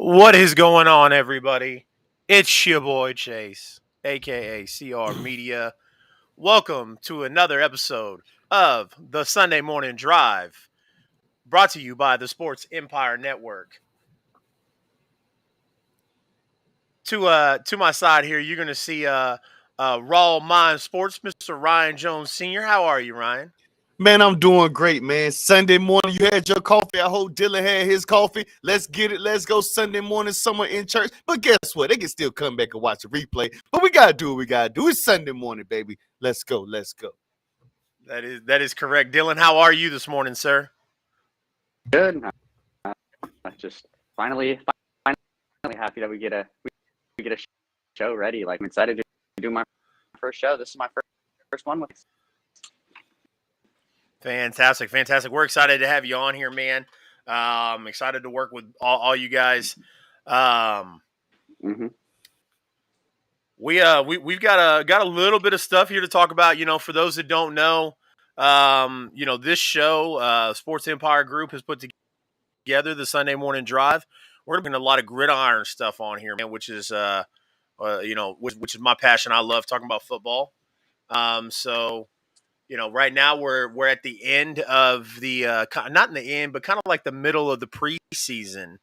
What is going on, everybody? It's your boy Chase, aka CR Media. Welcome to another episode of the Sunday Morning Drive, brought to you by the Sports Empire Network. To my side here, you're gonna see Raw Mind Sports, Mr. Ryan Jones Sr. How are you, Ryan? Man, I'm doing great, man. Sunday morning, you had your coffee. I hope Dylan had his coffee. Let's get it. Let's go Sunday morning somewhere in church. But guess what? They can still come back and watch a replay. But we got to do what we got to do. It's Sunday morning, baby. Let's go. Let's go. That is correct. Dylan, how are you this morning, sir? Good. Just finally happy that we get a show ready. Like, I'm excited to do my first show. This is my first one with. Fantastic. We're excited to have you on here, man. Excited to work with all you guys. We've got a little bit of stuff here to talk about. You know, for those that don't know, this show, Sports Empire Group has put together the Sunday Morning Drive. We're doing a lot of gridiron stuff on here, man, which is which is my passion. I love talking about football. Right now we're at the end of the not in the end, but kind of like the middle of the preseason.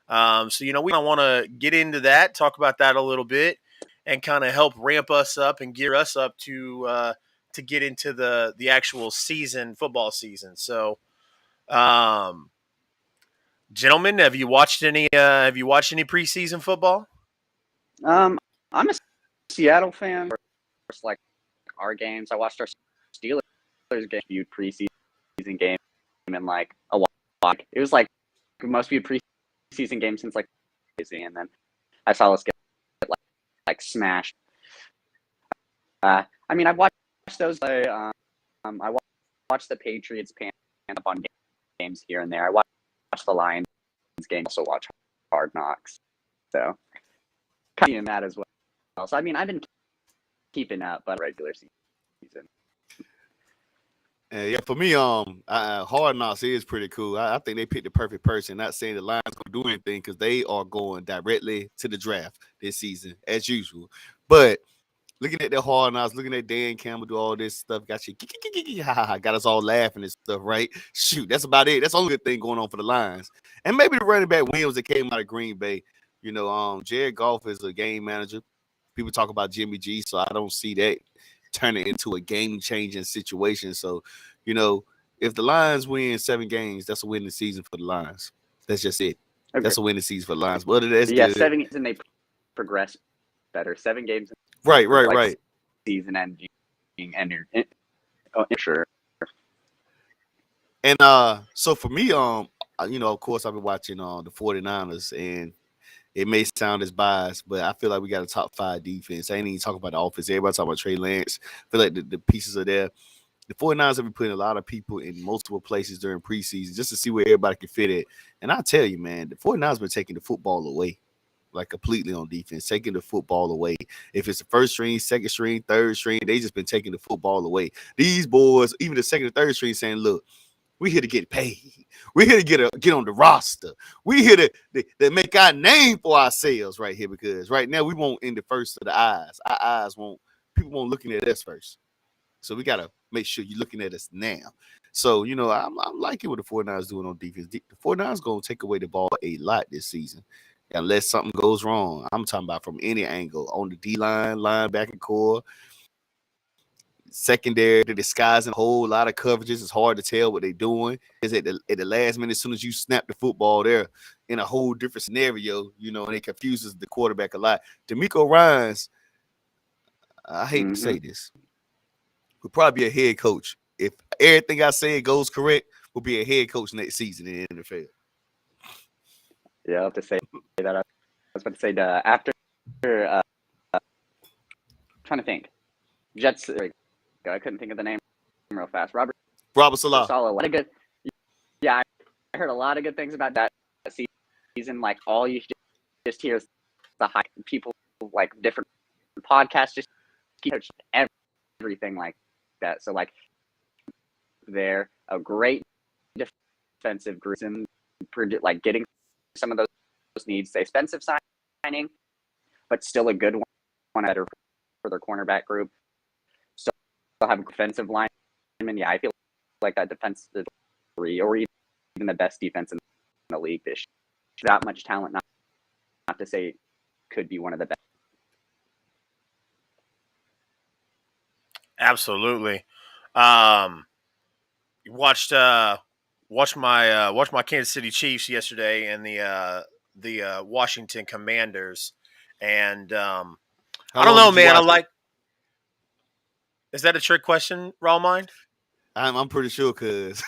We want to get into that, talk about that a little bit, and kind of help ramp us up and gear us up to get into the actual season, football season. So, gentlemen, have you watched any preseason football? I'm a Seattle fan. Like our games, I watched our Steelers game, viewed preseason game in like a while. It was like most viewed preseason game since like, and then I saw us get like smashed. I mean, I've watched those. I watched the Patriots pan up on games here and there. I watched the Lions game. Also watch Hard Knocks. So kind of that as well. So I mean, I've been keeping up, but regular season. Yeah, for me, Hard Knocks is pretty cool. I think they picked the perfect person. Not saying the Lions gonna do anything because they are going directly to the draft this season as usual. But looking at the Hard Knocks, looking at Dan Campbell do all this stuff, got us all laughing and stuff, right? Shoot, that's about it. That's the only good thing going on for the Lions. And maybe the running back Williams that came out of Green Bay. Jared Goff is a game manager. People talk about Jimmy G, so I don't see that turn it into a game-changing situation. So, if the Lions win 7 games, that's a winning season for the Lions. That's just it. Okay. That's a winning season for the Lions. But that's 7 games and they progress better. 7 games. Right. Season ending, and sure. And so for me, of course, I've been watching the 49ers, and it may sound as biased, but I feel like we got a top 5 defense. I ain't even talking about the offense. Everybody talking about Trey Lance. I feel like the pieces are there. The 49ers have been putting a lot of people in multiple places during preseason just to see where everybody can fit it. And I tell you, man, the 49ers been taking the football away, like completely on defense, taking the football away. If it's the first string, second string, third string, they just been taking the football away. These boys, even the second and third string, saying, look, we here to get paid. We're here to get on the roster. We here to make our name for ourselves right here, because right now we won't in the first of the eyes. Our eyes won't, people won't looking at us first. So we got to make sure you're looking at us now. So, I'm liking what the 49ers doing on defense. The 49ers going to take away the ball a lot this season, unless something goes wrong. I'm talking about from any angle, on the D-line, linebacker core, secondary, they're disguising a whole lot of coverages. It's hard to tell what they're doing. Is at the last minute, as soon as you snap the football, they're in a whole different scenario, and it confuses the quarterback a lot. DeMeco Ryans, I hate to say this, would probably be a head coach. If everything I say goes correct, will be a head coach next season in the NFL. Yeah, I'll have to say that. I was about to say after trying to think. Jets. I couldn't think of the name real fast. Robert Saleh. A lot of good. Yeah, I heard a lot of good things about that season. Like, all you just hear is the hype. People like different podcasts just keep everything like that. So like, they're a great defensive group and like getting some of those needs. The expensive signing, but still a good one better for their cornerback group. Still have a defensive lineman. Yeah, I feel like that defense, the 3 or even the best defense in the league this year. That much talent, not to say could be one of the best. Absolutely. Watched my Kansas City Chiefs yesterday and the Washington Commanders, and How I don't long know, did you man. I watch it? like. Is that a trick question, Raw Mind? I'm pretty sure because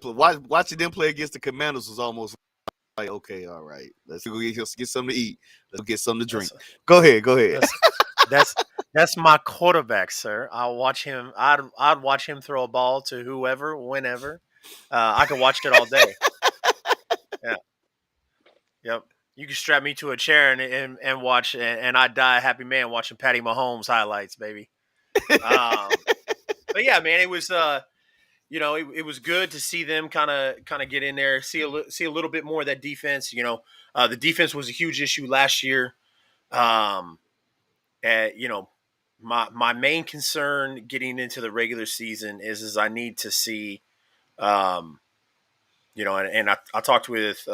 watching them play against the Commanders was almost like, okay, all right, let's go get something to eat. Let's get something to drink. Go ahead. That's my quarterback, sir. I'll watch him. I'd watch him throw a ball to whoever, whenever. I could watch it all day. Yeah. Yep. You can strap me to a chair and watch, and I'd die a happy man watching Patty Mahomes highlights, baby. But yeah, man, it was it was good to see them kind of get in there, see a little bit more of that defense. The defense was a huge issue last year. And my main concern getting into the regular season is I need to see, and I talked with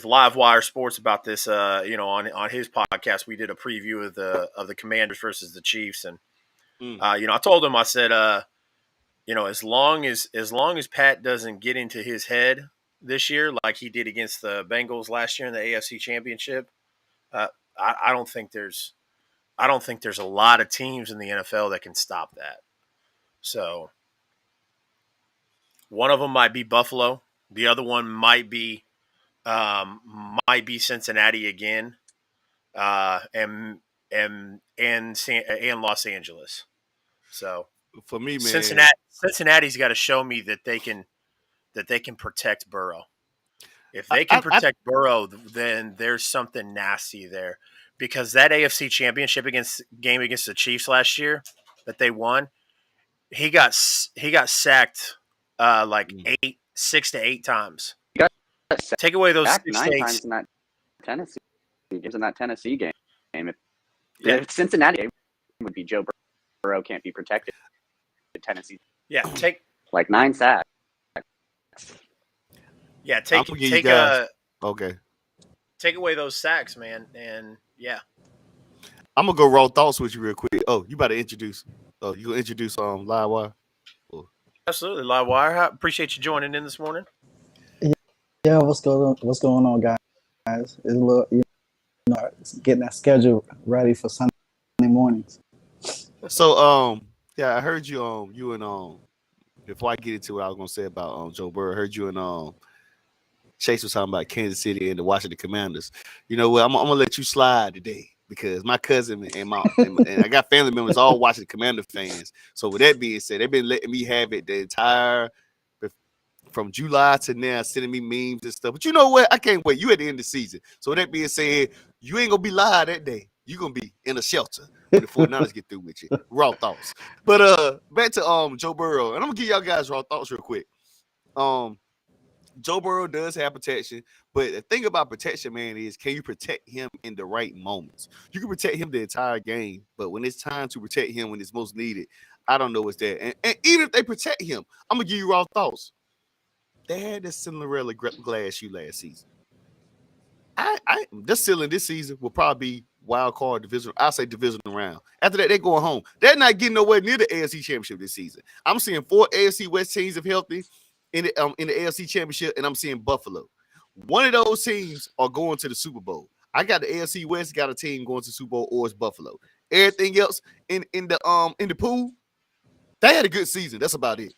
Livewire Sports about this. On his podcast, we did a preview of the Commanders versus the Chiefs, and I told him, I said, as long as Pat doesn't get into his head this year like he did against the Bengals last year in the AFC Championship, I don't think there's a lot of teams in the NFL that can stop that. So one of them might be Buffalo. The other one might be Cincinnati again, and Los Angeles. So For me, man, Cincinnati's got to show me that they can protect Burrow. If they can protect Burrow, then there's something nasty there. Because that AFC Championship game against the Chiefs last year that they won, he got sacked 6 to 8 times. He got Take away those 6 9 to 8 times in that Tennessee game. If Cincinnati would be Joe Burrow can't be protected. Tennessee. Yeah, take 9 sacks. Yeah, okay. Take away those sacks, man, and yeah. I'm gonna go raw thoughts with you real quick. Oh, you about to introduce? Oh, you gonna introduce Livewire? Absolutely, Livewire. I appreciate you joining in this morning. Yeah, what's going on, guys? It's a little, getting that schedule ready for Sunday mornings. So, yeah, I heard you. You and before I get into what I was gonna say about Joe Burrow, I heard you and Chase was talking about Kansas City and the Washington Commanders. You know what? I'm gonna let you slide today because my cousin and I got family members all Washington Commander fans. So with that being said, they've been letting me have it the entire from July to now, sending me memes and stuff. But you know what? I can't wait. You at the end of the season. So with that being said, you ain't gonna be live that day. You're gonna be in a shelter when the 49ers get through with you. Raw thoughts. But back to Joe Burrow, and I'm gonna give y'all guys raw thoughts real quick. Joe Burrow does have protection, but the thing about protection, man, is can you protect him in the right moments? You can protect him the entire game, but when it's time to protect him when it's most needed, I don't know what's there. And even if they protect him, I'm gonna give you raw thoughts. They had this Cinderella glass shoe last season. This ceiling this season will probably be wild card division. I'll say divisional round. After that, they're going home. They're not getting nowhere near the AFC Championship this season. I'm seeing 4 AFC West teams if healthy in the AFC Championship, and I'm seeing Buffalo. One of those teams are going to the Super Bowl. I got the AFC West got a team going to the Super Bowl, or it's Buffalo. Everything else in the pool, they had a good season. That's about it.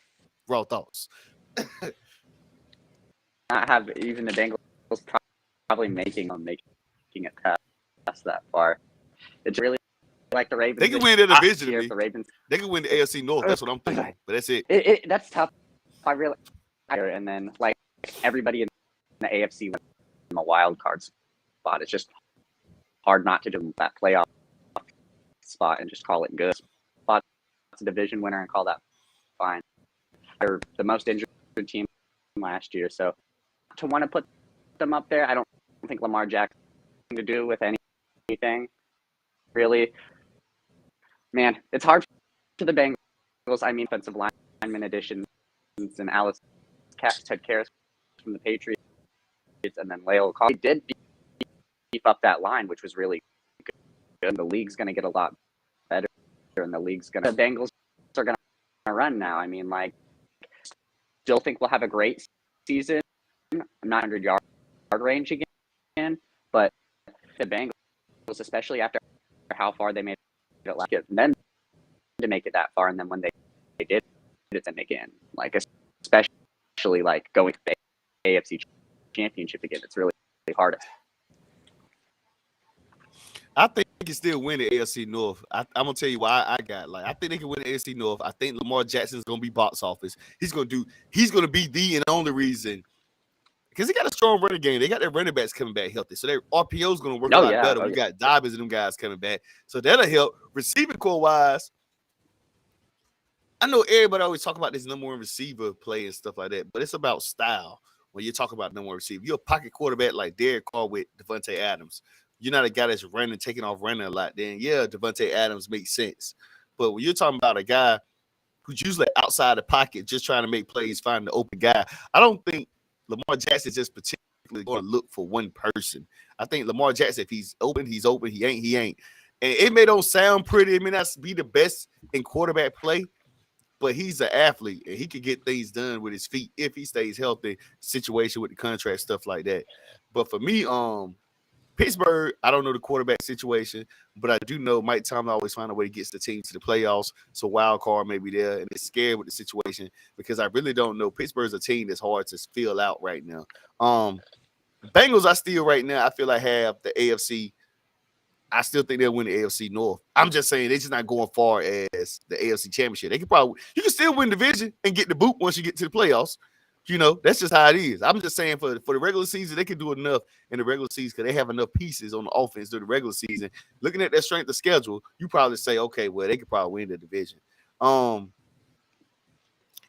Raw thoughts. Not have even the Bengals probably making it past that far. It's really like the Ravens. They can win the division. The Ravens. They can win the AFC North. That's what I'm thinking. But that's it. That's tough. And then like everybody in the AFC in the wild card spot. It's just hard not to do that playoff spot and just call it good. Spot's a division winner and call that fine. They're the most injured team last year, so to want to put them up there. I don't think Lamar Jackson to do with anything really. Man, it's hard for the Bengals. I mean, offensive lineman additions and Alice Ted Karras from the Patriots, and then Lael Collins did beef up that line, which was really good. The league's going to get a lot better, and the Bengals are going to run now. I mean, like, still think we'll have a great season. I'm not 100-yard range again, but the Bengals, especially after how far they made it last year, and then to make it that far, and then when they did it, then again, like, especially like going to the AFC Championship again, it's really hard. I think they can still win the AFC North. I'm gonna tell you why I got I think they can win the AFC North. I think Lamar Jackson is gonna be box office. He's gonna be the and only reason, because they got a strong running game. They got their running backs coming back healthy, so their RPO is gonna work a lot better. We got Dobbins and them guys coming back, so that'll help. Receiving core wise, I know everybody always talk about this number one receiver play and stuff like that, but it's about style. When you're talking about number one receiver, you're a pocket quarterback like Derek Carr with Devontae Adams. You're not a guy that's taking off running a lot, then yeah, Devontae Adams makes sense. But when you're talking about a guy who's usually outside the pocket, just trying to make plays, find the open guy, I don't think Lamar Jackson is just particularly going to look for one person. I think Lamar Jackson, if he's open, he's open. He ain't. And it may don't sound pretty. It may not be the best in quarterback play, but he's an athlete, and he can get things done with his feet if he stays healthy, situation with the contract, stuff like that. But for me, Pittsburgh, I don't know the quarterback situation, but I do know Mike Tomlin always find a way to get the team to the playoffs. So wild card may be there, and it's scared with the situation because I really don't know. Pittsburgh's a team that's hard to fill out right now. Bengals, I feel like have the AFC. I still think they'll win the AFC North. I'm just saying they're just not going far as the AFC Championship. You can still win division and get the boot once you get to the playoffs. You know, that's just how it is. I'm just saying for the regular season, they can do enough in the regular season because they have enough pieces on the offense during the regular season. Looking at their strength of schedule, you probably say, okay, well, they could probably win the division.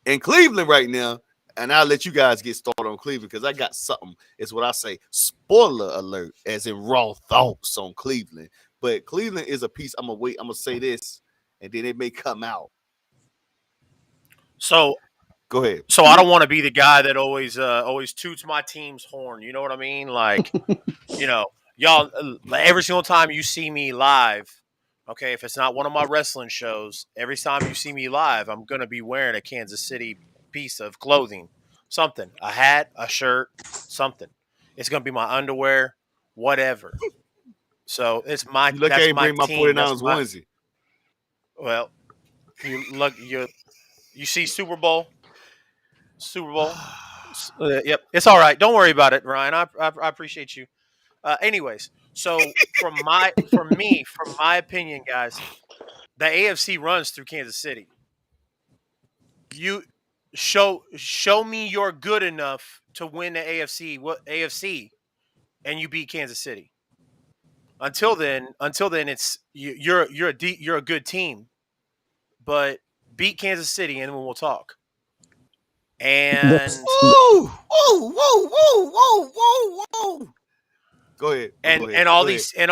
In Cleveland right now, and I'll let you guys get started on Cleveland because I got something. It's what I say, spoiler alert, as in raw thoughts on Cleveland. But Cleveland is a piece. I'm going to say this, and then it may come out. So go ahead. So I don't want to be the guy that always toots my team's horn. You know what I mean? Like, you know, y'all, every single time you see me live, okay, if it's not one of my wrestling shows, every time you see me live, I'm going to be wearing a Kansas City piece of clothing, something, a hat, a shirt, something. It's going to be my underwear, whatever. So it's my, you look, that's I ain't my bring my team. 49ers onesie. Well, you see Super Bowl. Yep, it's all right. Don't worry about it, Ryan. I appreciate you. Anyways, so from my opinion, guys, the AFC runs through Kansas City. You show me you're good enough to win the AFC, and you beat Kansas City. Until then, it's you're a good team, but beat Kansas City, and then we'll talk. And whoa. Go ahead. And all these teams.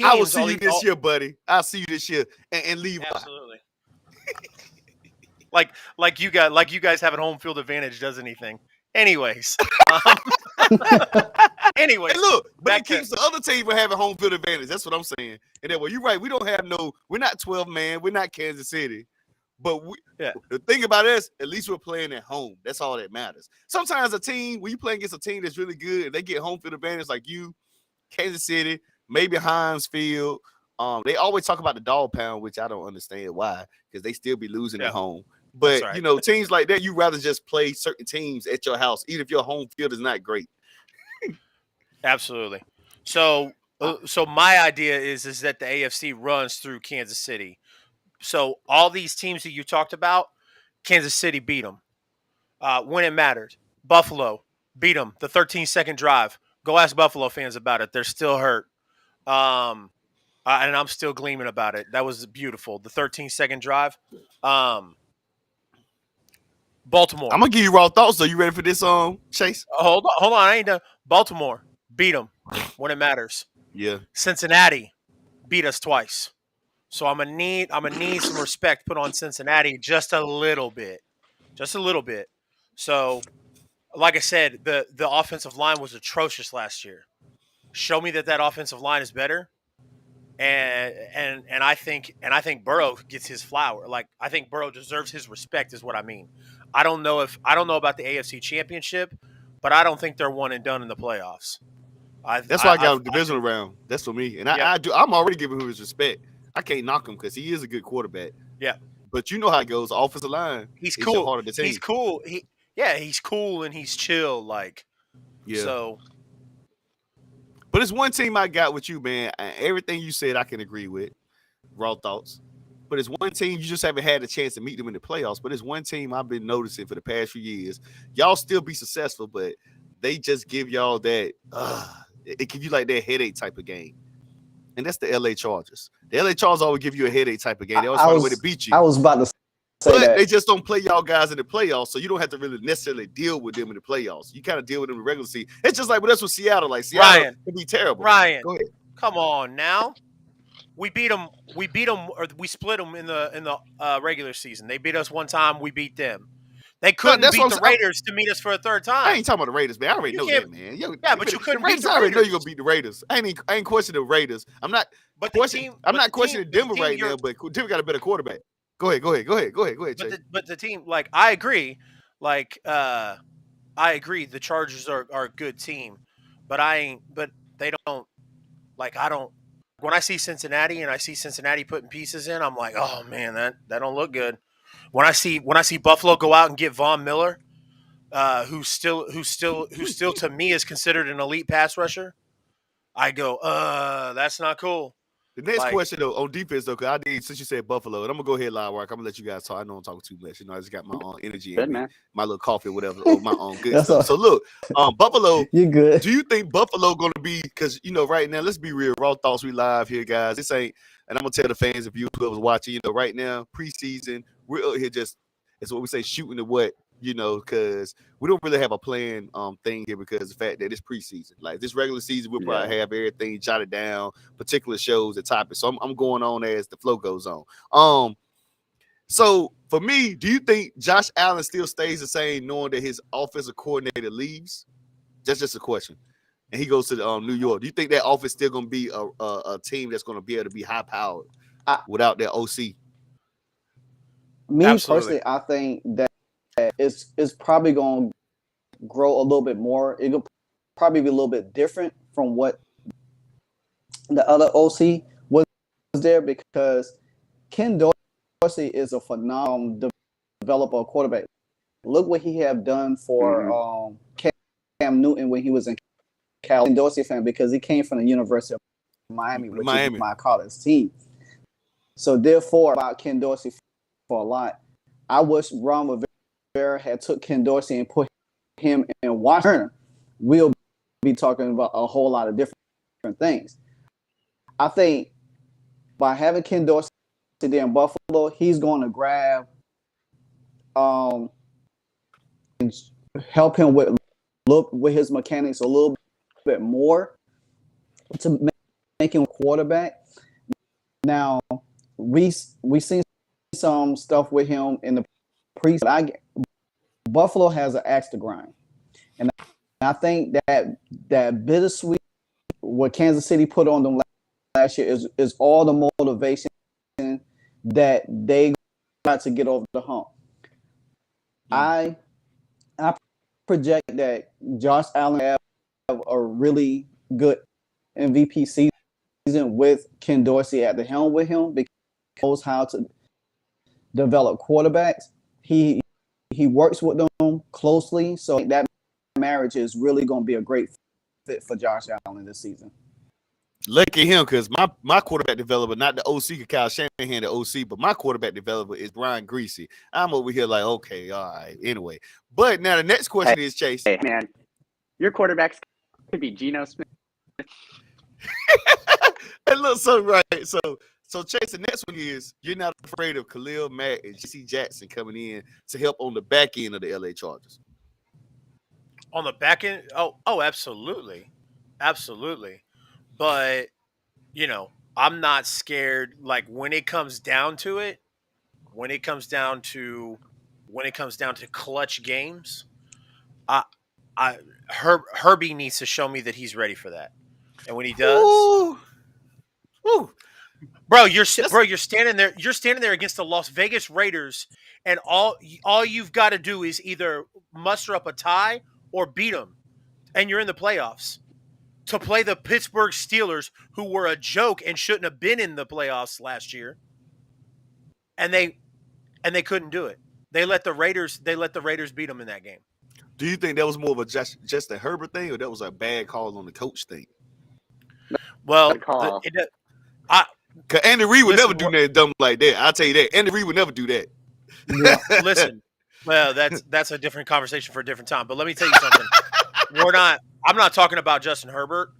I will see you this year, buddy. I'll see you this year and leave. Absolutely. like you guys have a home field advantage does anything. Anyways. Anyways. Hey, look, but it keeps the other team from having home field advantage. That's what I'm saying. And then, well, you're right. We're not 12 man. We're not Kansas City. But the thing about us, at least we're playing at home. That's all that matters. Sometimes when you play against a team that's really good, and they get home field advantage like you, Kansas City, maybe Heinz Field. They always talk about the dog pound, which I don't understand why, because they still be losing at home. But, right. You know, teams like that, you rather just play certain teams at your house, even if your home field is not great. Absolutely. So my idea is that the AFC runs through Kansas City. So all these teams that you talked about, Kansas City beat them when it mattered. Buffalo beat them. The 13-second drive. Go ask Buffalo fans about it. They're still hurt. And I'm still gleaming about it. That was beautiful. The 13-second drive. Baltimore. I'm gonna give you raw thoughts. So you ready for this, Chase? Hold on. I ain't done. Baltimore beat them when it matters. Yeah. Cincinnati beat us twice. So I'm gonna need some respect put on Cincinnati just a little bit. So, like I said, the offensive line was atrocious last year. Show me that offensive line is better, and I think Burrow gets his flower. Like, I think Burrow deserves his respect, is what I mean. I don't know about the AFC Championship, but I don't think they're one and done in the playoffs. That's why I got a divisional round. That's for me, and yeah. I'm already giving him his respect. I can't knock him because he is a good quarterback. Yeah, but you know how it goes. Offensive line, he's cool. Heart of the team. He's cool. He's cool and he's chill. Like, yeah. So, but it's one team I got with you, man. Everything you said, I can agree with. Raw thoughts. But it's one team you just haven't had a chance to meet them in the playoffs. But it's one team I've been noticing for the past few years. Y'all still be successful, but they just give y'all that. It give you like that headache type of game. And that's the LA Chargers. The LA Chargers always give you a headache type of game. They always find a way to beat you. I was about to say that. They just don't play y'all guys in the playoffs, so you don't have to really necessarily deal with them in the playoffs. You kind of deal with them in the regular season. It's just like that's with Seattle. Like Seattle can be terrible. Ryan, go ahead. Come on now. We beat them, or we split them in the regular season. They beat us one time. We beat them. They couldn't beat the Raiders to meet us for a third time. I ain't talking about the Raiders, man. I already know that, man. But you couldn't beat the Raiders. I already know you're gonna beat the Raiders. I ain't questioning the Raiders. I'm not questioning Denver right now, but Denver got a better quarterback. Go ahead, Chase. But the team, like, I agree. Like, I agree. The Chargers are a good team, but they don't. Like, I don't. When I see Cincinnati and I see Cincinnati putting pieces in, I'm like, oh man, that don't look good. When I see Buffalo go out and get Von Miller, who's still to me is considered an elite pass rusher, I go, that's not cool. The next question though on defense though, because since you said Buffalo, and I'm gonna go ahead live work. I'm gonna let you guys talk. I know I'm talking too much. I just got my own energy in me, my little coffee, whatever, or my own good stuff. So look, Buffalo, you good? Do you think Buffalo gonna be? Because right now, let's be real. Raw thoughts. We live here, guys. This ain't, and I'm gonna tell the fans if you whoever's watching. Right now, preseason, we're out here just. It's what we say, shooting the what. Because we don't really have a plan thing here because of the fact that it's preseason. Like this regular season, we'll probably have everything jotted down, particular shows and topics. So I'm going on as the flow goes on. So for me, do you think Josh Allen still stays the same knowing that his offensive coordinator leaves? That's just a question. And he goes to New York. Do you think that offense still going to be a team that's going to be able to be high powered without their OC? Me personally, I think that it's probably going to grow a little bit more. It'll probably be a little bit different from what the other OC was there because Ken Dorsey is a phenomenal developer of quarterback. Look what he have done for Cam Newton when he was in Cal. Ken Dorsey fan because he came from the University of Miami, which is my college team. So therefore, about Ken Dorsey for a lot, I wish Ron Rivera had took Ken Dorsey and put him in Washington. We'll be talking about a whole lot of different things. I think by having Ken Dorsey there in Buffalo, he's going to grab and help him with his mechanics a little bit more to make him a quarterback. Now we seen some stuff with him in the preseason. Buffalo has an axe to grind, and I think that bittersweet what Kansas City put on them last year is all the motivation that they got to get over the hump. I project that Josh Allen have a really good MVP season with Ken Dorsey at the helm with him because he knows how to develop quarterbacks. He works with them closely, so that marriage is really going to be a great fit for Josh Allen this season. Lucky him, because my quarterback developer, not the OC, Kyle Shanahan, the OC, but my quarterback developer is Brian Greasy. I'm over here like, okay, all right, anyway. But now the next question is, Chase. Hey, man, your quarterbacks could be Geno Smith. And look, so right, So Chase, the next one is you're not afraid of Khalil Mack and J.C. Jackson coming in to help on the back end of the LA Chargers. On the back end, absolutely, absolutely. But I'm not scared. Like when it comes down to it, when it comes down to clutch games, I, Herbie needs to show me that he's ready for that. And when he does, Ooh. Ooh. bro, you're standing there. You're standing there against the Las Vegas Raiders, and all you've got to do is either muster up a tie or beat them, and you're in the playoffs. To play the Pittsburgh Steelers, who were a joke and shouldn't have been in the playoffs last year, and they couldn't do it. They let the Raiders beat them in that game. Do you think that was more of a just a Herbert thing, or that was a bad call on the coach thing? Well, call. Cause Andy Reid would never do nothing dumb like that. I'll tell you that. Andy Reid would never do that. Yeah. Listen, well, that's a different conversation for a different time. But let me tell you something. I'm not talking about Justin Herbert.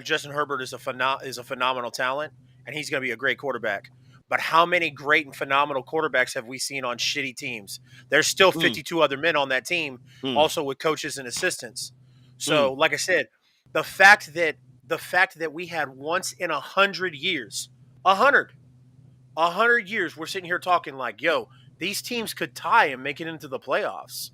Justin Herbert is a phenomenal talent, and he's going to be a great quarterback. But how many great and phenomenal quarterbacks have we seen on shitty teams? There's still 52 other men on that team, also with coaches and assistants. So, like I said, the fact that we had once in 100 years, 100 years, we're sitting here talking like, yo, these teams could tie and make it into the playoffs.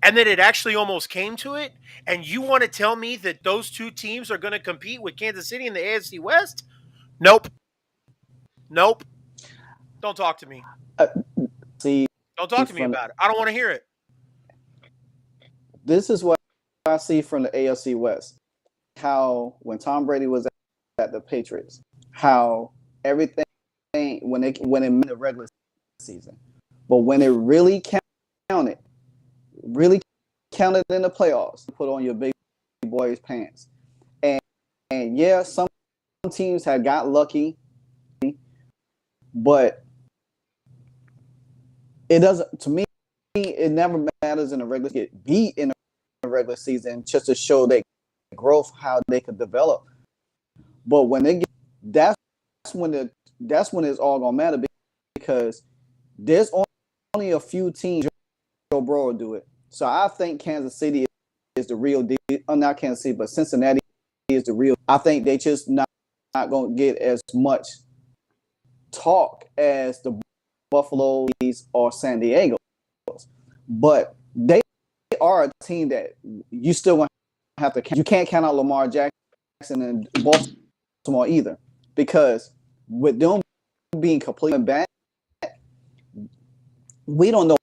And then it actually almost came to it. And you want to tell me that those two teams are going to compete with Kansas City in the AFC West? Nope. Don't talk to me. Don't talk to me about it. I don't want to hear it. This is what I see from the AFC West. How when Tom Brady was at the Patriots, how everything when it in the regular season, but when it really counted in the playoffs, put on your big boys pants, and yeah, some teams had got lucky, but it doesn't. To me, it never matters in the regular season. Get beat in the regular season just to show their growth, how they could develop. But when they get, that's when it's all gonna matter, because there's only a few teams Joe Burrow will do it. So I think Kansas City is the real deal. Not Kansas City, but Cincinnati is the real. I think they just not gonna get as much talk as the Buffalo or San Diego, but they are a team that you still want to have to count. You can't count out Lamar Jackson and Baltimore either, because with them being completely back, we don't know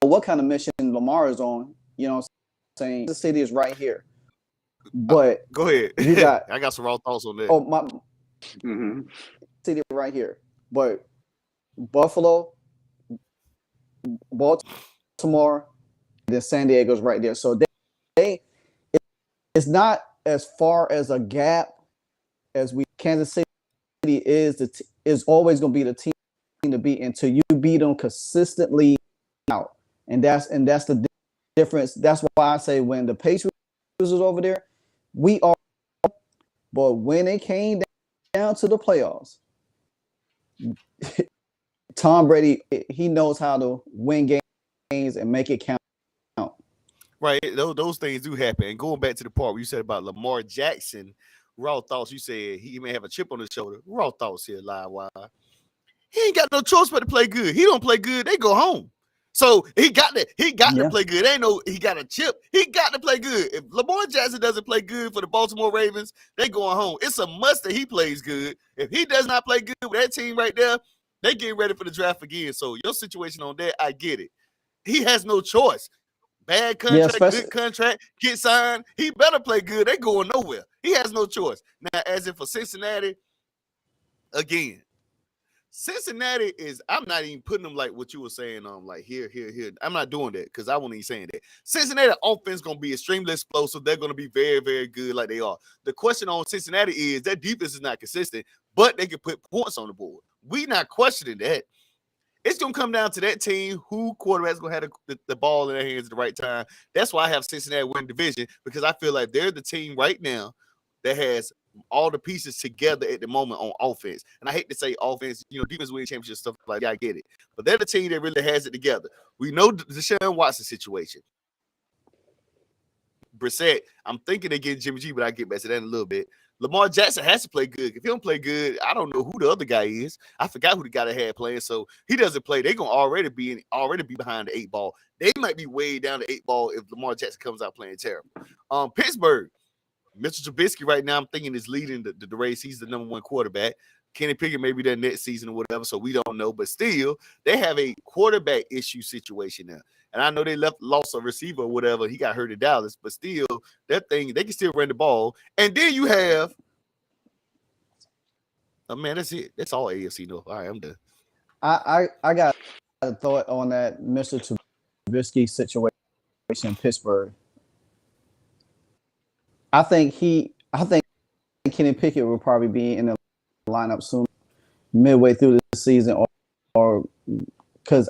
what kind of mission Lamar is on. You know what I'm saying? The city is right here. But go ahead. You got, I got some raw thoughts on that. Oh, my city right here. But Buffalo, Baltimore, then San Diego's right there. So it's not as far as a gap as Kansas City is always going to be the team to beat until you beat them consistently out. And that's the difference. That's why I say when the Patriots was over there, we are. But when it came down to the playoffs, Tom Brady, he knows how to win games and make it count. Right, those things do happen. And going back to the part where you said about Lamar Jackson, raw thoughts. You said he may have a chip on his shoulder. Raw thoughts here, live wire. He ain't got no choice but to play good. He don't play good, they go home. So he got to play good. Ain't no he got a chip. He got to play good. If Lamar Jackson doesn't play good for the Baltimore Ravens, they going home. It's a must that he plays good. If he does not play good with that team right there, they get ready for the draft again. So your situation on that, I get it. He has no choice. Bad contract, good contract, get signed. He better play good. They going nowhere. He has no choice. Now, as if for Cincinnati, again, Cincinnati is, I'm not even putting them like what you were saying, like here. I'm not doing that because I wasn't even saying that. Cincinnati offense going to be extremely explosive. They're going to be very, very good like they are. The question on Cincinnati is their defense is not consistent, but they can put points on the board. We not questioning that. It's going to come down to that team, who quarterback's going to have the ball in their hands at the right time. That's why I have Cincinnati win division, because I feel like they're the team right now that has all the pieces together at the moment on offense. And I hate to say offense, defense winning championship stuff like that, I get it. But they're the team that really has it together. We know the Deshaun Watson situation. Brissett, I'm thinking they get Jimmy G, but I get back to that in a little bit. Lamar Jackson has to play good. If he don't play good, I don't know who the other guy is. I forgot who the guy that had playing. So he doesn't play. They're gonna already be behind the 8 ball. They might be way down the 8 ball if Lamar Jackson comes out playing terrible. Pittsburgh, Mitchell Trubisky right now, I'm thinking is leading the race. He's the number 1 quarterback. Kenny Pickett maybe their next season or whatever, so we don't know. But still, they have a quarterback issue situation now. And I know they lost a receiver or whatever. He got hurt in Dallas, but still, that thing, they can still run the ball. And then you have, man, that's it. That's all AFC. No, all right, I'm done. I got a thought on that Mr. Trubisky situation in Pittsburgh. I think Kenny Pickett will probably be in the lineup soon, midway through the season, or because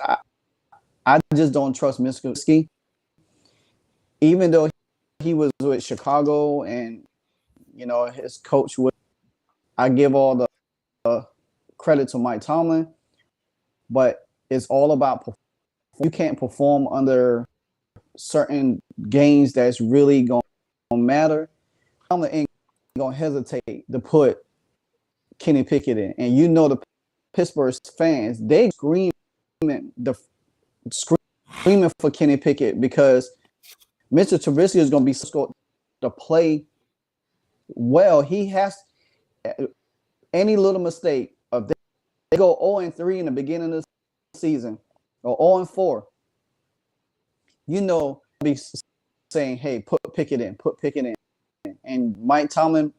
I just don't trust Mr. Trubisky. Even though he was with Chicago and his coach I give all the credit to Mike Tomlin, but it's all about you can't perform under certain games that's really going to matter. Tomlin ain't going to hesitate to put Kenny Pickett in. And the Pittsburgh fans, they screaming for Kenny Pickett because Mr. Trubisky is going to be scored to play well. He has any little mistake of they go 0-3 in the beginning of the season or 0-4. Be saying, "Hey, put Pickett in." And Mike Tomlin,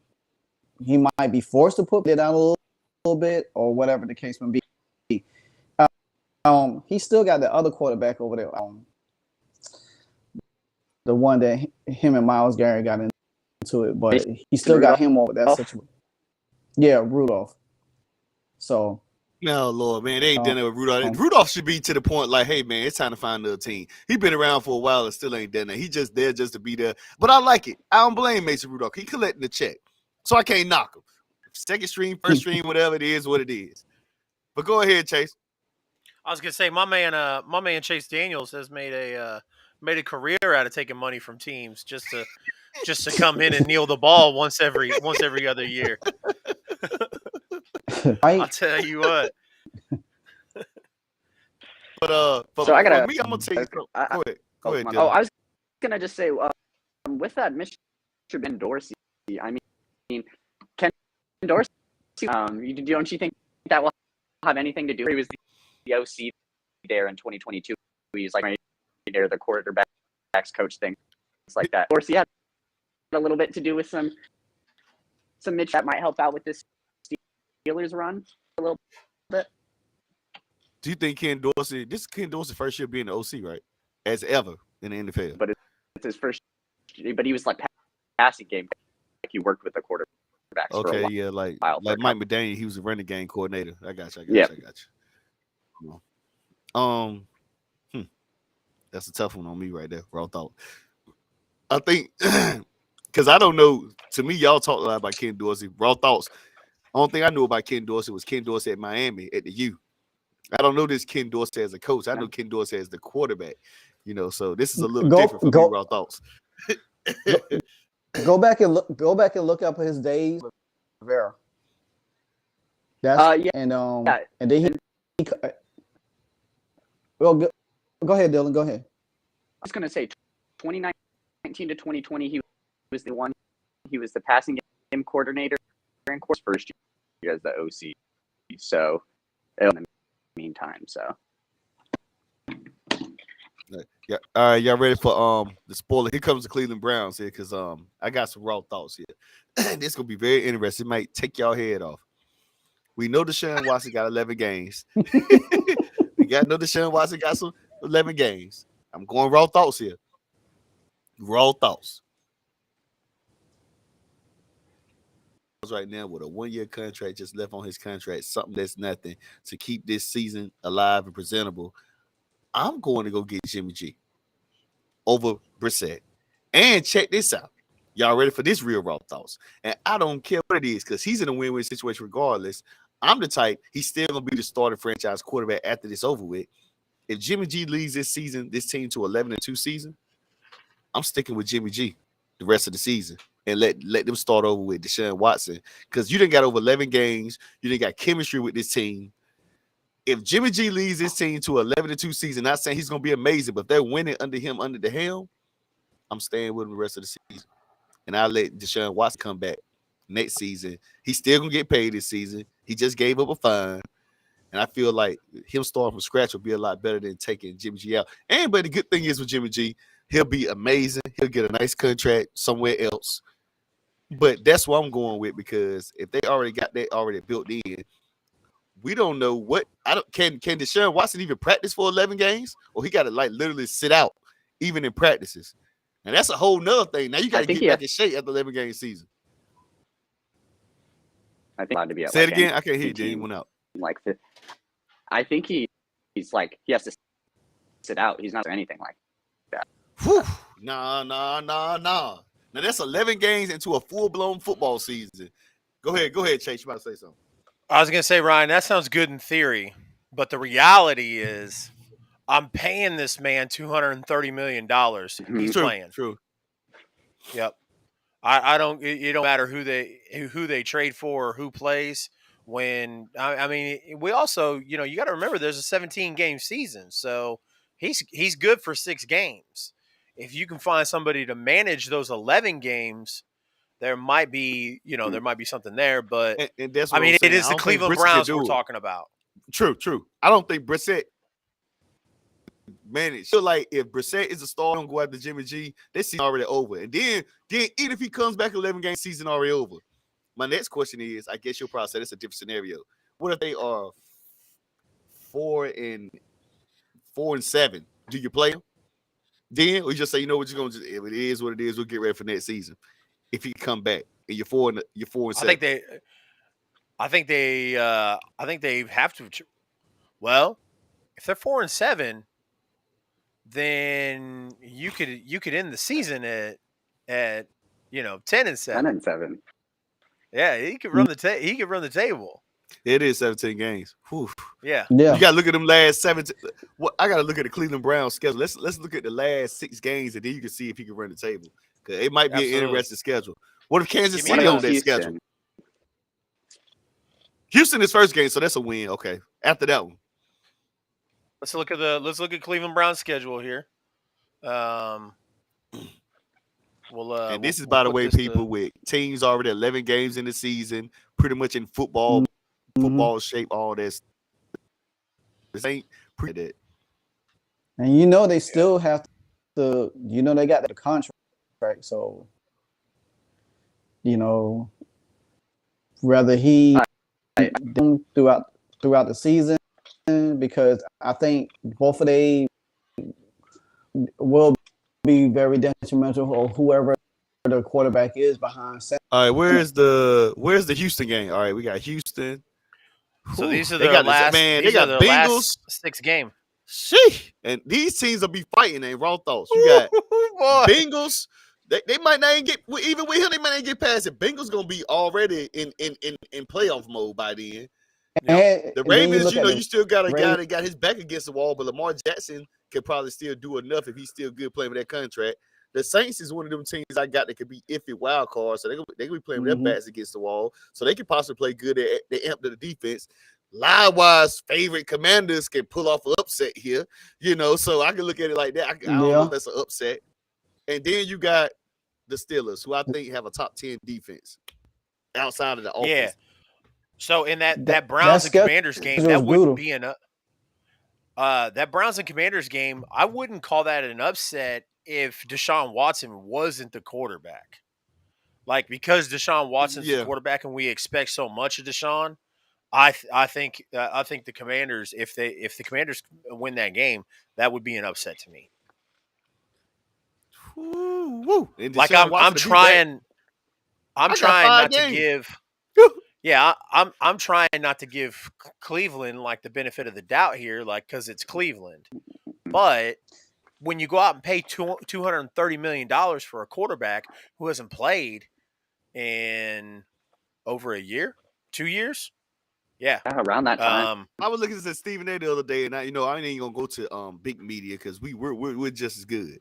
he might be forced to put it down a little bit or whatever the case may be. He still got the other quarterback over there. The one that him and Myles Garrett got into it, but he still got him over that situation. Yeah, Rudolph. So. No, Lord, man, they ain't done it with Rudolph. Rudolph should be to the point like, hey, man, it's time to find another team. He's been around for a while and still ain't done that. He just there just to be there. But I like it. I don't blame Mason Rudolph. He collecting the check. So I can't knock him. Second stream, first stream, whatever it is, what it is. But go ahead, Chase. I was gonna say my man Chase Daniels has made a career out of taking money from teams just to come in and kneel the ball once every other year. I'll tell you what. But so I gotta. Me, I'm gonna tell you. Go ahead. Go ahead. I was gonna just say with that Mr. Ben Dorsey. I mean, Ken Dorsey. Don't you think that will have anything to do? He was the OC there in 2022. He's like there, the quarterbacks coach thing, things like that. Dorsey had a little bit to do with some Mitch that might help out with this Steelers run a little bit. Do you think Ken Dorsey? This is Ken Dorsey's first year being the OC, right? As ever in the NFL. But it's his first. But he was like passing game. Like he worked with the quarterbacks. Okay, for a while, yeah, like Mike McDaniel, he was a running game coordinator. I got you. That's a tough one on me right there. Raw thought. I think because I don't know. To me, y'all talk a lot about Ken Dorsey. Raw thoughts. Only thing I knew about Ken Dorsey was Ken Dorsey at Miami at the U. I don't know this Ken Dorsey as a coach. I know Ken Dorsey as the quarterback. So this is a little different for me. Raw thoughts. Go back and look up his days with Rivera. That's and then he well, go ahead, Dylan. Go ahead. I was gonna say 2019 to 2020, he was the one. He was the passing game coordinator and course first year as the OC. So in the meantime, so yeah. All right, y'all ready for the spoiler? Here comes the Cleveland Browns here because I got some raw thoughts here. This gonna be very interesting. It might take y'all head off. We know Deshaun Watson got 11 games. We know Deshaun Watson got some 11 games. I'm going raw thoughts here. Raw thoughts. Right now with a 1-year contract just left on his contract, something that's nothing to keep this season alive and presentable. I'm going to go get Jimmy G over Brissett. And check this out. Y'all ready for this real raw thoughts? And I don't care what it is because he's in a win-win situation regardless. I'm the type, he's still going to be the starting franchise quarterback after this over with. If Jimmy G leads this team to 11-2 season, I'm sticking with Jimmy G the rest of the season and let them start over with Deshaun Watson because you didn't got over 11 games. You didn't got chemistry with this team. If Jimmy G leads this team to 11-2 season, not saying he's going to be amazing, but if they're winning under him under the helm, I'm staying with him the rest of the season. And I'll let Deshaun Watson come back next season. He's still going to get paid this season. He just gave up a fine. And I feel like him starting from scratch will be a lot better than taking Jimmy G out. But the good thing is with Jimmy G, he'll be amazing. He'll get a nice contract somewhere else. But that's what I'm going with because if they already got that already built in, we don't know what can Deshaun Watson even practice for 11 games, or he got to like literally sit out even in practices. And that's a whole nother thing. Now you got to get back in shape after 11 game season. I think allowed to be at say it again. I can't hear you. Dean went out. Like, I think he's like he has to sit out. He's not doing anything like that. Whew. Nah. Now that's 11 games into a full-blown football season. Go ahead, Chase. You about to say something? I was gonna say, Ryan, that sounds good in theory, but the reality is, I'm paying this man $230 million. He's playing. True. Yep. I don't. It don't matter who they trade for or who plays. When I mean, we also you got to remember there's a 17 game season, so he's good for 6 games. If you can find somebody to manage those 11 games, there might be something there. But and that's I what mean, I'm saying. it is the Cleveland Browns we're talking about. True. I don't think Brissett managed. So like if Brissett is a star and go after Jimmy G, this season already over. And then even if he comes back 11 game season already over. My next question is, I guess you'll probably say it's a different scenario. What if they are 4-7? Do you play them? Then or you just say, you know what, you're gonna if it is what it is, we'll get ready for next season. If he come back and you're 4-7. I think they have to. Well, if they're 4-7, then you could end the season at 10-7. 10-7. Yeah, he could run the table. It is 17 games. Whew. Yeah. You gotta look at them last 17. Well, I gotta look at the Cleveland Browns schedule. Let's look at the last 6 games, and then you can see if he can run the table. Because it might be an interesting schedule. What if Kansas City on that schedule? Houston is first game, so that's a win. Okay. After that one. Let's look at Cleveland Browns schedule here. And this is, by the way, people with teams already 11 games in the season, pretty much in football shape, all this. This ain't pretty that. And they still have to, they got the contract, so, rather he throughout the season, because I think both of they will be very detrimental, or whoever the quarterback is behind center. All right, where's the Houston game? All right, we got Houston. So these are the last. They got Bengals last 6 games. Sheesh. And these teams will be fighting. Ain't raw thoughts. You got Bengals. They might not even get, even with him, they might not get past it. Bengals gonna be already in playoff mode by then. And the Ravens, you still got a guy that got his back against the wall, but Lamar Jackson could probably still do enough if he's still good playing with that contract. The Saints is one of them teams I got that could be iffy wild cards, so they could be playing with their backs against the wall, so they could possibly play good at the amp to the defense. Lie-wise, favorite Commanders can pull off an upset here, so I can look at it like that. I don't know if that's an upset. And then you got the Steelers, who I think have a top 10 defense outside of the offense. Yeah. So in that Browns and Commanders game, that wouldn't be that Browns and Commanders game, I wouldn't call that an upset if Deshaun Watson wasn't the quarterback. Like, because Deshaun Watson's the quarterback and we expect so much of Deshaun, I think the Commanders, if the Commanders win that game, that would be an upset to me. Woo. Like I'm trying not to give. Yeah, I'm trying not to give Cleveland like the benefit of the doubt here, like, because it's Cleveland. But when you go out and pay $230 million for a quarterback who hasn't played in over a year, 2 years, around that time. I was looking at Stephen A. the other day, and I ain't gonna go to big media because we're just as good.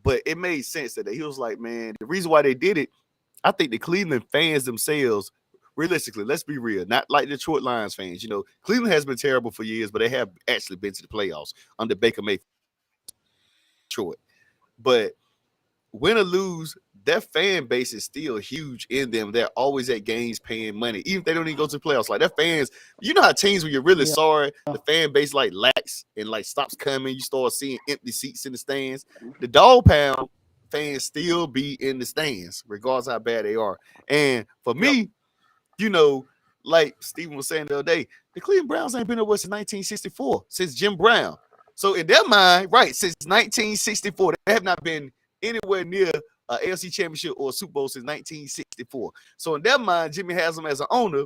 But it made sense that he was like, man, the reason why they did it, I think the Cleveland fans themselves, realistically, let's be real, not like Detroit Lions fans. You know, Cleveland has been terrible for years, but they have actually been to the playoffs under Baker Mayfield. Detroit. But win or lose, their fan base is still huge in them. They're always at games paying money, even if they don't even go to the playoffs. Like their fans, you know how teams when you're really sorry, the fan base like lax and like stops coming. You start seeing empty seats in the stands. The Dog Pound fans still be in the stands, regardless how bad they are. And for me, you know, like Steven was saying the other day, the Cleveland Browns ain't been over since 1964, since Jim Brown. So in their mind, right, since 1964, they have not been anywhere near an AFC Championship or a Super Bowl since 1964. So in their mind, Jimmy has them as an owner.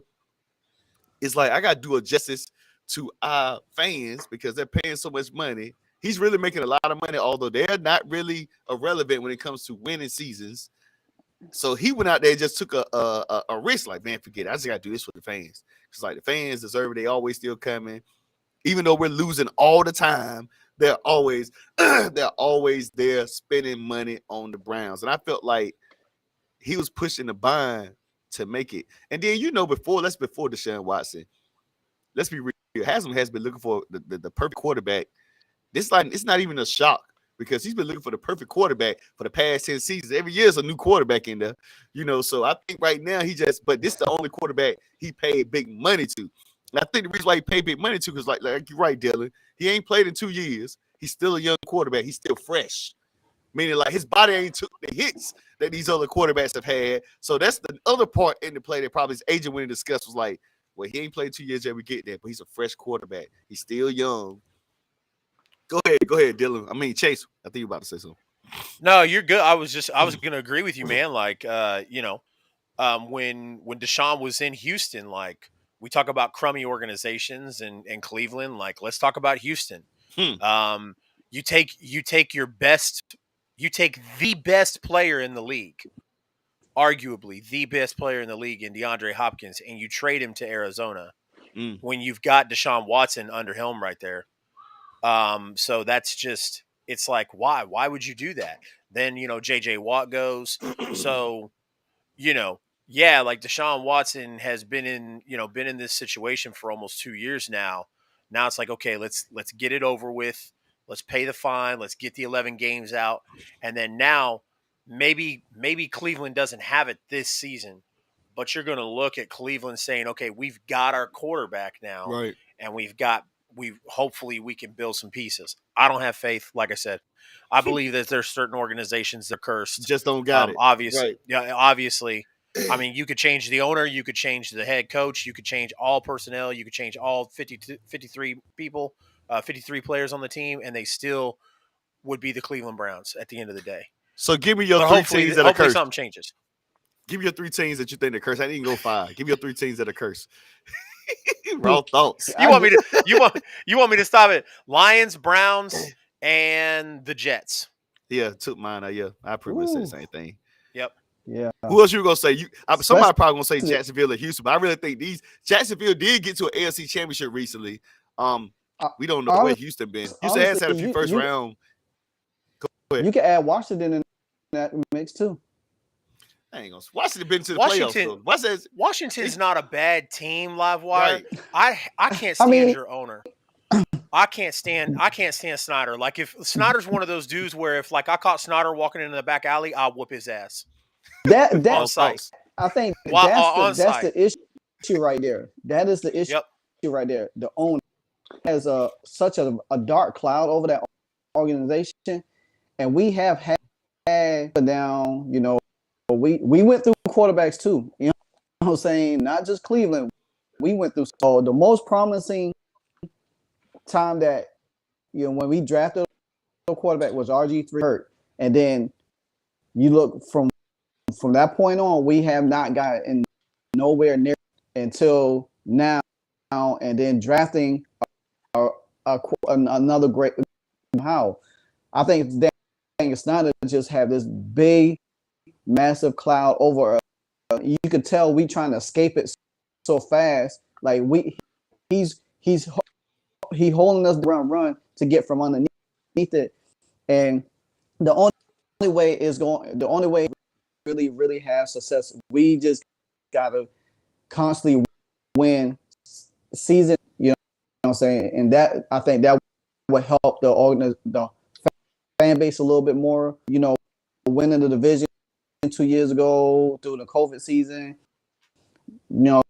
It's like, I got to do a justice to our fans because they're paying so much money. He's really making a lot of money, although they're not really irrelevant when it comes to winning seasons. So he went out there and just took a risk. Like, man, forget it. I just got to do this for the fans. It's like the fans deserve it. They always still coming. Even though we're losing all the time, they're always there spending money on the Browns. And I felt like he was pushing the bind to make it. And then, before Deshaun Watson, let's be real. Haslam has been looking for the perfect quarterback. It's not even a shock because he's been looking for the perfect quarterback for the past 10 seasons. Every year is a new quarterback in there, So I think right now but this is the only quarterback he paid big money to. And I think the reason why he paid big money to is like you're right, Dylan. He ain't played in 2 years. He's still a young quarterback. He's still fresh. Meaning like his body ain't took the hits that these other quarterbacks have had. So that's the other part in the play that probably his agent when he discussed was like, well, he ain't played 2 years yet. We get that, but he's a fresh quarterback. He's still young. Go ahead, Dylan. I mean, Chase, I think you're about to say something. No, you're good. I was going to agree with you, man. Like, when Deshaun was in Houston, like we talk about crummy organizations and Cleveland, like let's talk about Houston. You take the best player in the league, arguably the best player in the league in DeAndre Hopkins, and you trade him to Arizona when you've got Deshaun Watson under helm right there. So that's just, it's like, why would you do that? Then, JJ Watt goes. So, like Deshaun Watson has been in this situation for almost 2 years now. Now it's like, okay, let's get it over with. Let's pay the fine. Let's get the 11 games out. And then now maybe Cleveland doesn't have it this season, but you're going to look at Cleveland saying, okay, we've got our quarterback now. Right. And hopefully we can build some pieces. I don't have faith. Like I said, I believe that there's certain organizations that are cursed. Just don't got it. Obviously. Right. Yeah, obviously. I mean, you could change the owner, you could change the head coach, you could change all personnel, you could change all 53 people, 53 players on the team, and they still would be the Cleveland Browns at the end of the day. So give me your three teams that are cursed. Hopefully something changes. Give me your 3 teams that you think are cursed. I didn't go 5. Give me your 3 teams that are cursed. Raw thoughts. You want me to stop it? Lions, Browns, and the Jets. Yeah, took mine. Yeah, I pretty much said the same thing. Yep. Yeah. Who else you gonna say? Somebody probably gonna say Jacksonville or Houston, but I really think Jacksonville did get to an AFC Championship recently. We don't know where Houston been. Houston has had a few first round. Go ahead. You can add Washington in that mix too. I ain't gonna. Washington been to the playoffs though. Washington's not a bad team, live wire. Right. I can't stand your owner. I can't stand Snyder. Like if Snyder's one of those dudes where if like I caught Snyder walking into the back alley, I'll whoop his ass. On site. I think that's the issue right there. That is the issue right there. The owner has such a dark cloud over that organization, and we have had down. We went through quarterbacks too. You know what I'm saying? Not just Cleveland. We went through. So the most promising time that when we drafted a quarterback was RG3 hurt, and then you look from that point on, we have not gotten nowhere near until now, and then drafting another great how I think Daniel Snyder just have this big, massive cloud over us. You could tell we trying to escape it so fast. Like he's holding us run to get from underneath it, and the only way really have success. We just gotta constantly win season. You know what I'm saying, and that I think that would help the fan base a little bit more. You know, winning the division 2 years ago through the COVID season. You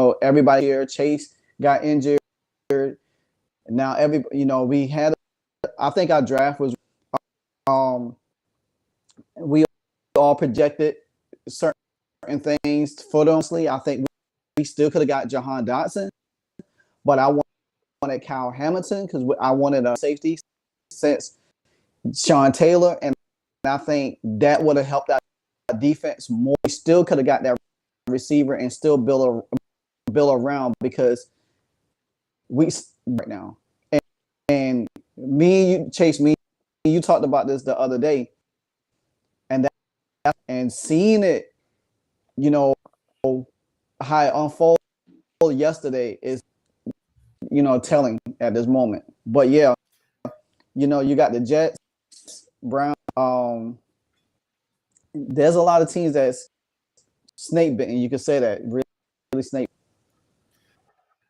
know, everybody here. Chase got injured. Now we had. I think our draft was. We all projected certain things for them. I think we still could have got Jahan Dotson, but I wanted Kyle Hamilton because I wanted a safety since Sean Taylor, and I think that would have helped our defense more. We still could have got that receiver and still build around because we right now. And Chase, you talked about this the other day, and seeing it, you know, how it unfolded yesterday is, telling at this moment. But yeah, you got the Jets, Brown. There's a lot of teams that's snake bitten. You could say that really snake.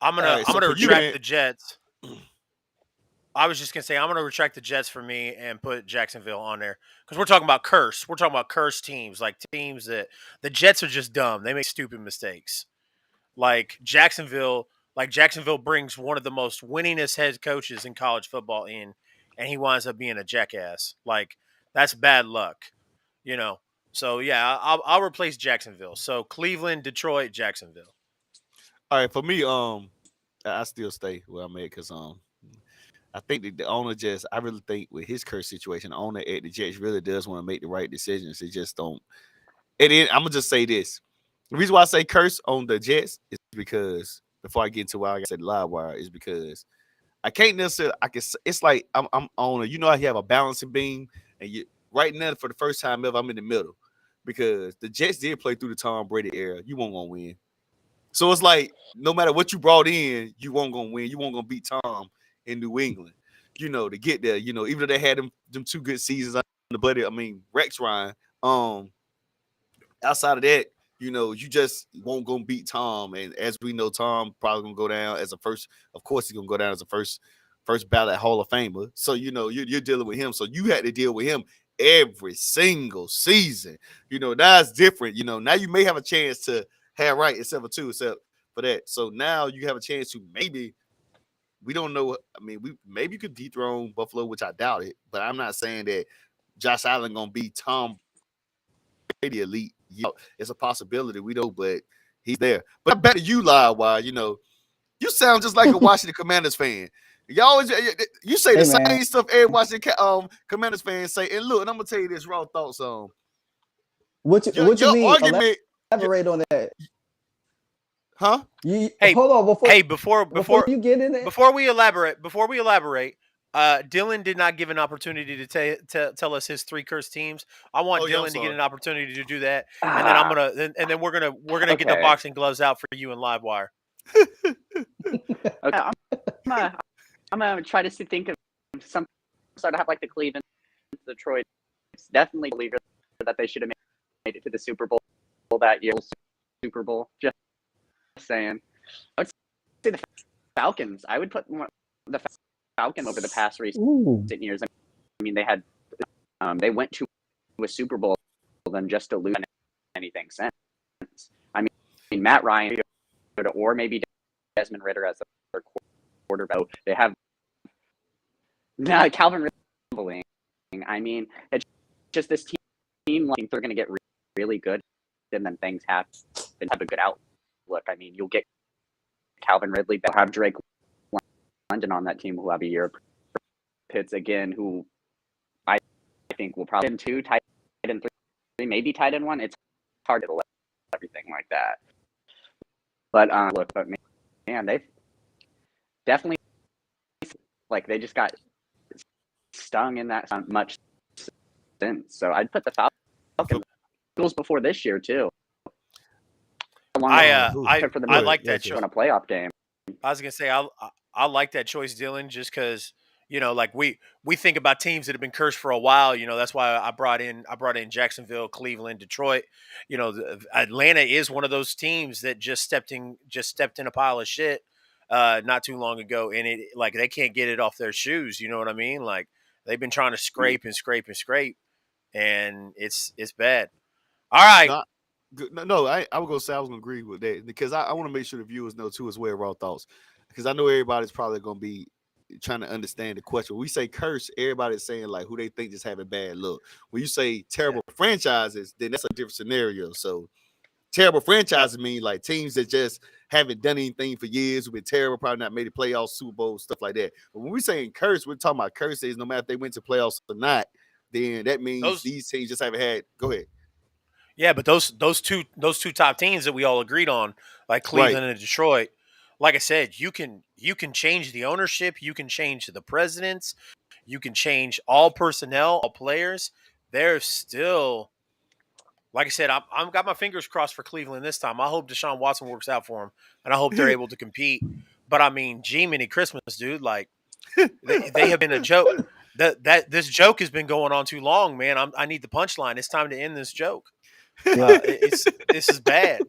I'm gonna retract the Jets. I was just gonna say I'm gonna retract the Jets for me and put Jacksonville on there because we're talking about curse. We're talking about cursed teams, like teams that the Jets are just dumb. They make stupid mistakes. Like Jacksonville brings one of the most winningest head coaches in college football in, and he winds up being a jackass. Like that's bad luck, you know. So yeah, I'll replace Jacksonville. So Cleveland, Detroit, Jacksonville. All right, for me, I still stay where I'm at because I think that the owner I really think with his curse situation, the owner at the Jets really does want to make the right decisions. It just don't. And then I'm gonna just say this: the reason why I say curse on the Jets is because before I get into why I said live wire is because I can't necessarily. It's like I'm on you know how you have a balancing beam, and you right now for the first time ever I'm in the middle because the Jets did play through the Tom Brady era. You won't gonna win. So it's like no matter what you brought in, you won't gonna win. You won't gonna beat Tom in New England. To get there. Even though they had them 2 good seasons on the buddy. I mean, Rex Ryan. Outside of that, you just won't gonna beat Tom. And as we know, Tom probably gonna go down as a first. Of course, he's gonna go down as a first ballot Hall of Famer. So you're dealing with him. So you had to deal with him every single season. Now it's different. Now you may have a chance to have right except for that. So now you have a chance to maybe. We don't know. I mean, maybe you could dethrone Buffalo, which I doubt it. But I'm not saying that Josh Allen gonna be Tom Brady elite. It's a possibility. We don't, but he's there. But I bet you lie. Why? You sound just like a Washington Commanders fan. You say the same stuff every Washington Commanders fans say. And look, and I'm gonna tell you this raw thoughts on. What you mean? Argument, elaborate on that. Huh? Hold on before you get in there. Before we elaborate, Dylan did not give an opportunity to tell us his 3 cursed teams. I want Dylan to get an opportunity to do that, and then we're gonna get the boxing gloves out for you in live wire. Okay, I'm gonna try to think of some sort of have like the Cleveland, Detroit. It's definitely a believer that they should have made it to the Super Bowl that year. Super Bowl, just saying. I would say the Falcons. I would put the Falcons over the past recent years. I mean, they went to a Super Bowl then just to lose anything since. I mean, Matt Ryan or maybe Desmond Ridder as their quarterback. They have now Calvin Ridley. I mean, it's just this team like they're going to get really good, and then things happen and have a good outlook. I mean, you'll get Calvin Ridley, they'll have Drake London on that team who will have a year. Pitts again, who I think will probably in 2, tight end 3, maybe tight end 1. It's hard to let everything like that. But man, they've definitely they just got stung in that much since. So I'd put the Falcons before this year too. I I like that choice. On a playoff game. I was gonna say I like that choice, Dylan, just because like we think about teams that have been cursed for a while. That's why I brought in Jacksonville, Cleveland, Detroit. Atlanta is one of those teams that just stepped in a pile of shit not too long ago, and it like they can't get it off their shoes. You know what I mean? Like they've been trying to scrape and scrape and scrape, and it's bad. All right. No, I was gonna say I was gonna agree with that because I want to make sure the viewers know too as well raw thoughts because I know everybody's probably gonna be trying to understand the question. When we say curse, everybody's saying like who they think is having bad luck. When you say terrible franchises, then that's a different scenario. So terrible franchises mean like teams that just haven't done anything for years, who've been terrible, probably not made the playoffs, Super Bowl, stuff like that. But when we're saying curse, we're talking about curses. No matter if they went to playoffs or not, then that means these teams just haven't had. Go ahead. Yeah, but those two top teams that we all agreed on, like Cleveland and Detroit, like I said, you can change the ownership, you can change the presidents, you can change all personnel, all players. They're still, like I said, I'm got my fingers crossed for Cleveland this time. I hope Deshaun Watson works out for them, and I hope they're able to compete. But I mean, G-Mini Christmas, dude, like they have been a joke. This joke has been going on too long, man. I need the punchline. It's time to end this joke. This is bad.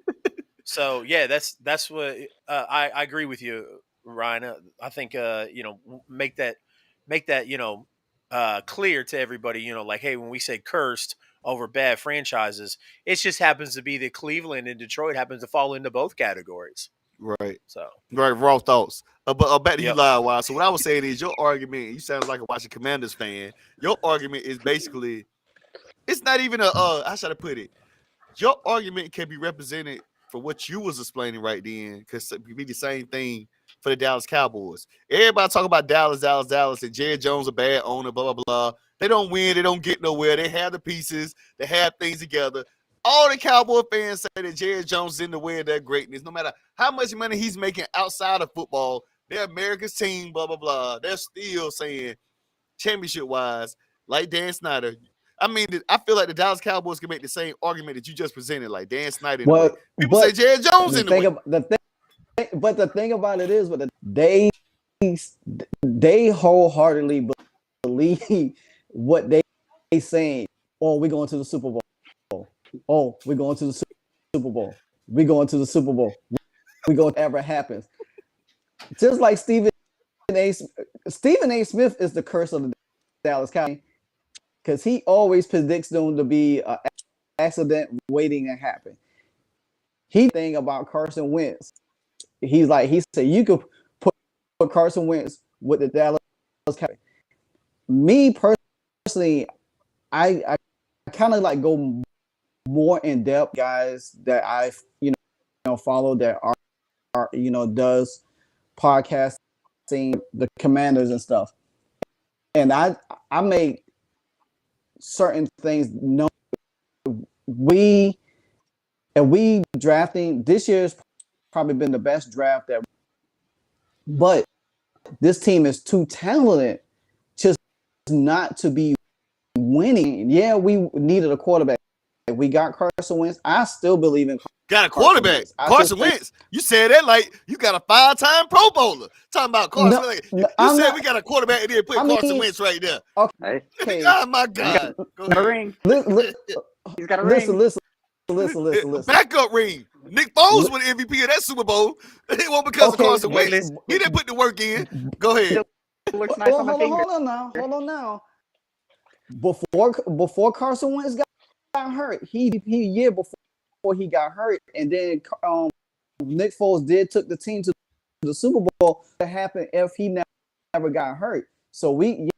So yeah, that's what I agree with you, Ryan. I think make that clear to everybody. Like hey, when we say cursed over bad franchises, it just happens to be that Cleveland and Detroit happens to fall into both categories. Right. So raw thoughts. But back to you, Live Wire. So what I was saying is your argument. You sound like a Washington Commanders fan. Your argument is basically, it's not even a how should I put it? Your argument can be represented for what you was explaining right then, because it could be the same thing for the Dallas Cowboys. Everybody talk about Dallas, and Jerry Jones a bad owner, blah, blah, blah. They don't win. They don't get nowhere. They have the pieces. They have things together. All the Cowboy fans say that Jerry Jones is in the way of their greatness. No matter how much money he's making outside of football, they're America's team, blah, blah, blah. They're still saying, championship-wise, like Dan Snyder, I mean, I feel like the Dallas Cowboys can make the same argument that you just presented, like Dan Snyder. People say Jerry Jones in the way. But the thing about it is, they wholeheartedly believe what they saying. Oh, we're going to the Super Bowl. Oh, we're going to the Super Bowl. We're going to the Super Bowl. We're going to whatever happens. Just like Stephen A. Smith is the curse of the Dallas Cowboys. Because he always predicts them to be an accident waiting to happen. He thing about Carson Wentz. He said you could put Carson Wentz with the Dallas Cowboys. Me personally, I kind of like go more in depth guys that I've follow that are does podcasting, the Commanders and stuff, and I make certain things known. We drafting this year's probably been the best draft ever, but this team is too talented just not to be winning. Yeah, we needed a quarterback. We got Carson Wentz. I still believe in got a quarterback. Carson Wentz. You said that like you got a 5-time Pro Bowler. Talking about Carson Wentz. You said we got a quarterback and then put Carson Wentz right there. Okay. Oh my God. He's got a ring. He's got a ring. Listen. Backup ring. Nick Foles was the MVP of that Super Bowl. It wasn't because of Carson Wentz. He didn't put the work in. Go ahead. Looks nice on my finger. Hold on now. Before Carson Wentz got hurt, he year before he got hurt, and then Nick Foles took the team to the Super Bowl. What happened if he never got hurt? So we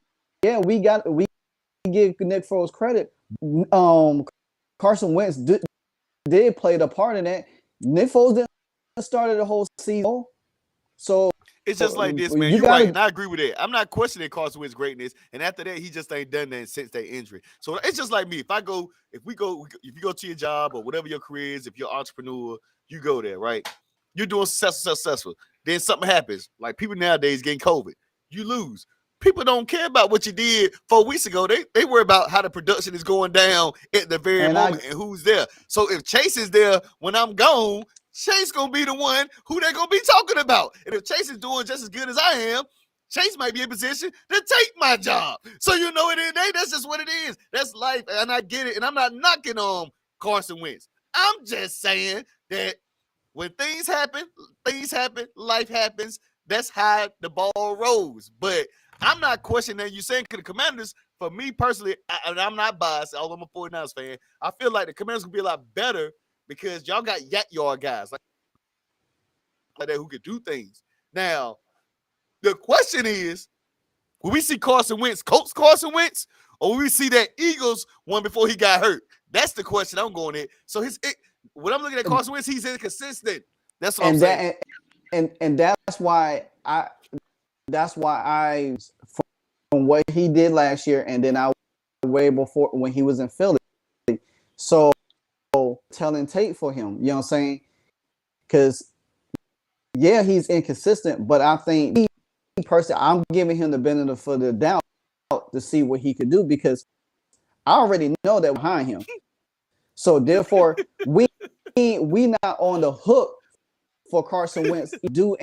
give Nick Foles credit. Carson Wentz did play the part in that. Nick Foles didn't start the whole season, so. It's just like this, man. You're right, and I agree with that. I'm not questioning Carson Wentz's greatness, and after that, he just ain't done that since that injury. So it's just like me. If you go to your job or whatever your career is, if you're an entrepreneur, you go there, right? You're doing successful. Then something happens. Like people nowadays getting COVID. You lose. people don't care about what you did 4 weeks ago. They worry about how the production is going down at the very moment and who's there. So if Chase is there when I'm gone, Chase gonna be the one who they're gonna be talking about. And if Chase is doing just as good as I am, Chase might be in position to take my job. So you know, that's just what it is. That's life, and I get it. And I'm not knocking on Carson Wentz. I'm just saying that when things happen, life happens. That's how the ball rolls. But I'm not questioning that you're saying the Commanders, for me personally, and I'm not biased, although I'm a 49ers fan, I feel like the Commanders will be a lot better because y'all got yak yard guys like that who could do things. Now, the question is, will we see Carson Wentz, Colts Carson Wentz, or will we see that Eagles one before he got hurt? That's the question I'm going at. So when I'm looking at Carson Wentz, he's inconsistent. That's what I'm saying. And that's why I from what he did last year, and then I way before when he was in Philly. So telling tape for him, you know what I'm saying? Because yeah, he's inconsistent, but I think personally, I'm giving him the benefit of the doubt to see what he could do because I already know that behind him. So therefore, we not on the hook for Carson Wentz to do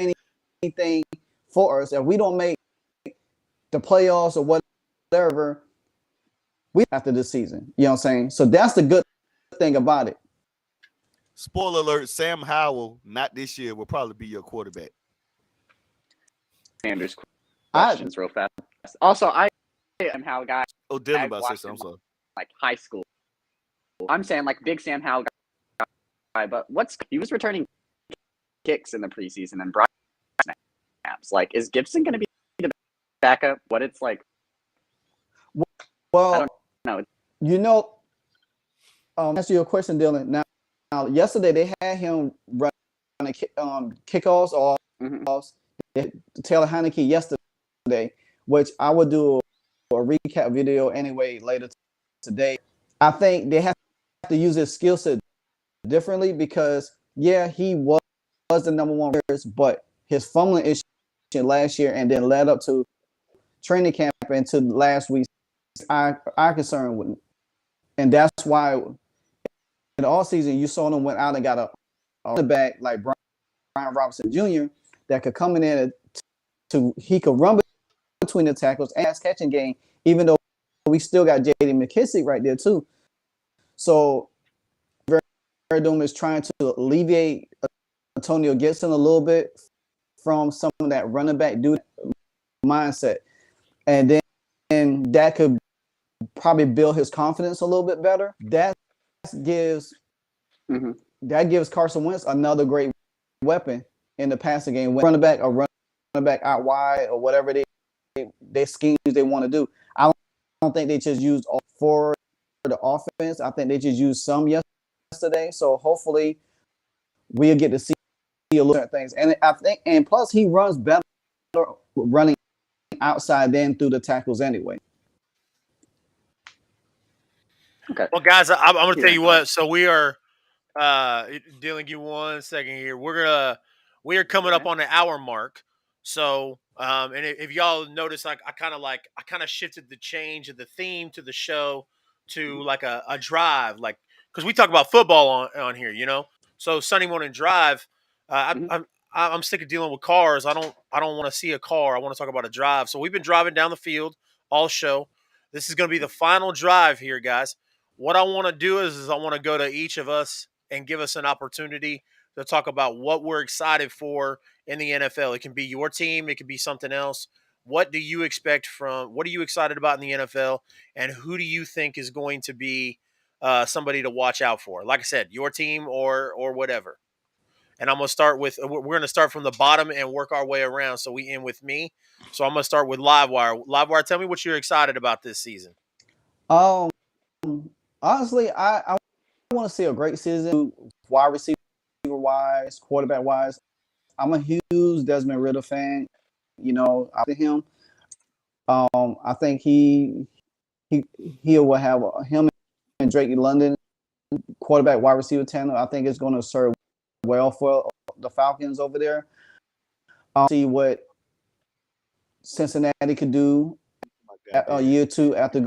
anything for us. If we don't make the playoffs or whatever, we after this season. You know what I'm saying? So that's the good thing about it. Spoiler alert, Sam Howell, not this year, will probably be your quarterback. Sanders questions real fast. Also, I am Howell guy. Oh, Dylan about to say something. I'm sorry. Like high school. I'm saying like big Sam Howell guy, but he was returning kicks in the preseason and broad snaps. Like, is Gibson going to be the backup? What it's like? Well, I don't know. You know, answer your question, Dylan. Now, yesterday they had him running kickoffs or offs. Taylor Heineke yesterday, which I would do a recap video anyway later today. I think they have to use his skill set differently because, yeah, he was the number one, but his fumbling issue last year and then led up to training camp into last week's I concerned with, and that's why in the all season you saw them went out and got a back like Brian Robinson Jr. that could come in there he could run between the tackles and catching game, even though we still got J.D. McKissick right there too. So Verdum is trying to alleviate Antonio Gibson a little bit from some of that running back dude mindset, and then that could probably build his confidence a little bit better. That gives Carson Wentz another great weapon in the passing game. When running back out wide or whatever they schemes they want to do. I don't think they just used all for the offense. I think they just used some yesterday. So hopefully we'll get to see a little at things. And I think, and plus he runs better running outside than through the tackles anyway. Okay. Well, guys, I'm going to tell you what. So we are Dylan, give 1 second here. We are coming up on the hour mark. So, and if y'all notice, I kind of shifted the change of the theme to the show to like a drive, like because we talk about football on here, you know. So Sunday morning drive, I'm sick of dealing with cars. I don't want to see a car. I want to talk about a drive. So we've been driving down the field all show. This is going to be the final drive here, guys. What I want to do is I want to go to each of us and give us an opportunity to talk about what we're excited for in the NFL. It can be your team. It can be something else. What are you excited about in the NFL? And who do you think is going to be somebody to watch out for? Like I said, your team or whatever. And I'm going to start we're going to start from the bottom and work our way around. So we end with me. So I'm going to start with Livewire. Livewire, tell me what you're excited about this season. Honestly, I want to see a great season, wide receiver wise, quarterback wise. I'm a huge Desmond Ridder fan. You know, after him, I think he will have him and Drake London quarterback wide receiver tandem. I think it's going to serve well for the Falcons over there. See what Cincinnati could do a Goddamn. year or two after.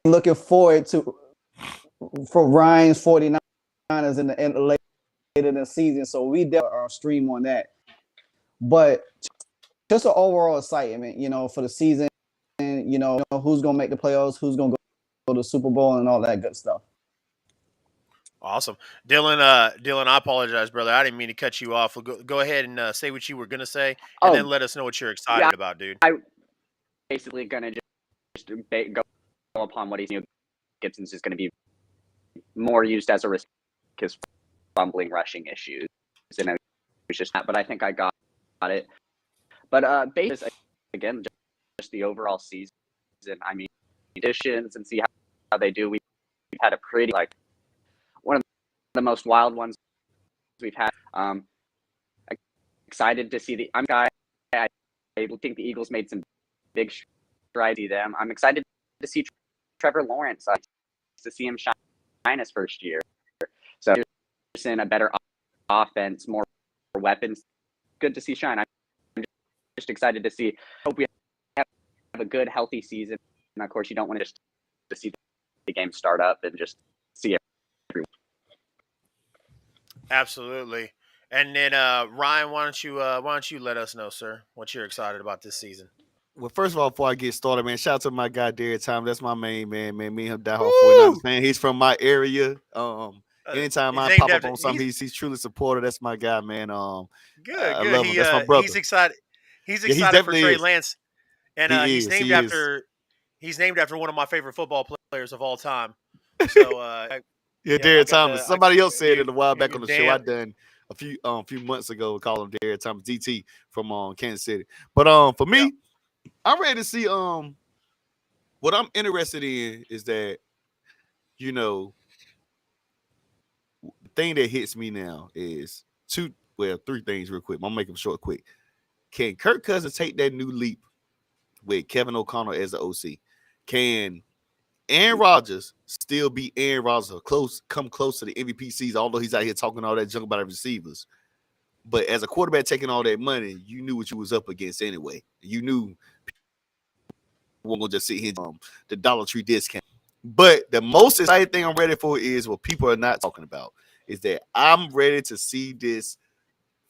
Looking forward to for Ryan's 49ers in the later in the season, so we definitely are stream on that. But just an overall excitement, for the season, who's gonna make the playoffs, who's gonna go to the Super Bowl, and all that good stuff. Awesome, Dylan. Dylan, I apologize, brother. I didn't mean to cut you off. Go ahead and say what you were gonna say, and then let us know what you're excited about, dude. I basically gonna just go upon what he's. Gibson's is going to be more used as a risk because fumbling rushing issues, and it was just that. But I think I got it. But basis again, just the overall season. I mean, additions and see how they do. We've had a pretty one of the most wild ones we've had. Excited to see I think the Eagles made some big strides. Them. I'm excited to see Trevor Lawrence. To see him shine his first year. So in a better offense, more weapons. Good to see shine. I'm just excited to see. Hope we have a good, healthy season. And of course, you don't want to just to see the game start up and just see everyone. Absolutely. And then Ryan, why don't you let us know, sir, what you're excited about this season? Well, first of all, before I get started, man, shout out to my guy Derek Thomas. That's my main man. Me and him diehard 49ers fan. He's from my area. Anytime I pop up on something, he's truly supportive. That's my guy, man. Good. I love him. That's my brother. He's excited. He's excited for Trey Lance, and he's named after one of my favorite football players of all time. So Derek Thomas. Somebody else said it a while back on the show. I done a few months ago. Call him Derek Thomas, DT from Kansas City. But for me. I'm ready to see. What I'm interested in is that, the thing that hits me now is three things real quick. I'm gonna make them short, quick. Can Kirk Cousins take that new leap with Kevin O'Connell as the OC? Can Aaron Rodgers still be Aaron Rodgers or come close to the MVP season? Although he's out here talking all that junk about the receivers, but as a quarterback taking all that money, you knew what you was up against anyway. You knew. We're gonna just sit here the Dollar Tree discount. But the most exciting thing I'm ready for is what people are not talking about is that I'm ready to see this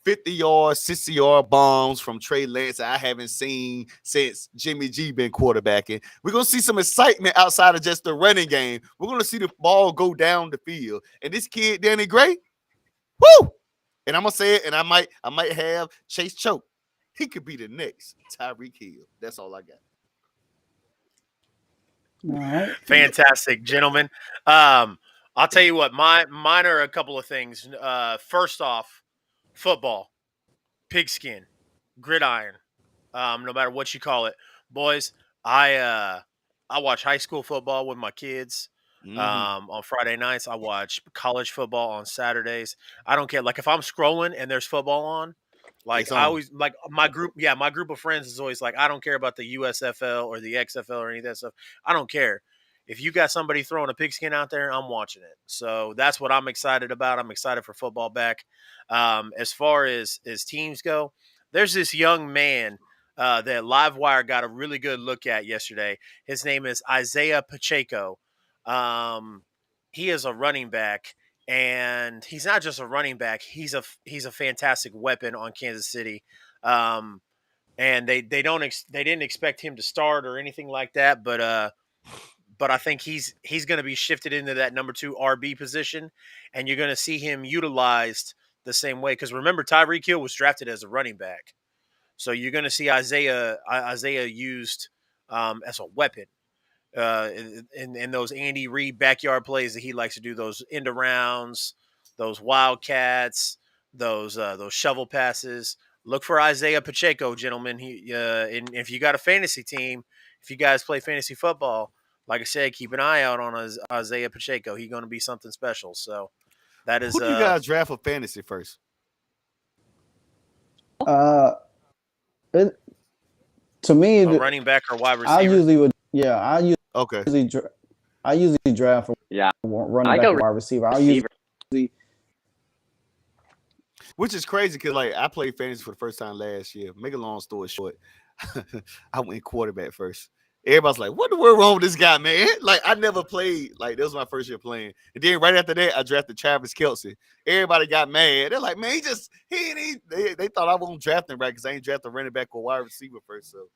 50-yard, 60-yard bombs from Trey Lance that I haven't seen since Jimmy G been quarterbacking. We're gonna see some excitement outside of just the running game. We're gonna see the ball go down the field. And this kid, Danny Gray, woo! And I'm gonna say it, and I might have Chase choke. He could be the next Tyreek Hill. That's all I got. All right. Fantastic, gentlemen. I'll tell you what, mine are a couple of things. First off, football, pigskin, gridiron, no matter what you call it. Boys, I watch high school football with my kids. On Friday nights. I watch college football on Saturdays. I don't care. Like if I'm scrolling and there's football on, like I always like my group of friends is always like, I don't care about the USFL or the XFL or any of that stuff. I don't care. If you got somebody throwing a pigskin out there, I'm watching it. So that's what I'm excited about. I'm excited for football back. As far as teams go, there's this young man that Livewire got a really good look at yesterday. His name is Isaiah Pacheco. He is a running back. And he's not just a running back; he's a fantastic weapon on Kansas City. And they didn't expect him to start or anything like that, but I think he's going to be shifted into that number 2 RB position, and you're going to see him utilized the same way. Because remember, Tyreek Hill was drafted as a running back, so you're going to see Isaiah used as a weapon. In those Andy Reid backyard plays that he likes to do, those end arounds, those wildcats, those shovel passes. Look for Isaiah Pacheco, gentlemen. And if you got a fantasy team, if you guys play fantasy football, like I said, keep an eye out on Isaiah Pacheco. He's going to be something special. So that is. Who do you guys draft for fantasy first? To me, a running back or wide receiver. I usually would. Yeah, I usually draft for running back or wide receiver. Which is crazy because I played fantasy for the first time last year. Make a long story short, I went quarterback first. Everybody's like, "What the world wrong with this guy, man?" Like, I never played. Like, this was my first year playing, and then right after that, I drafted Travis Kelce. Everybody got mad. They're like, "Man, they thought I wasn't drafting right because I ain't drafted running back or wide receiver first." So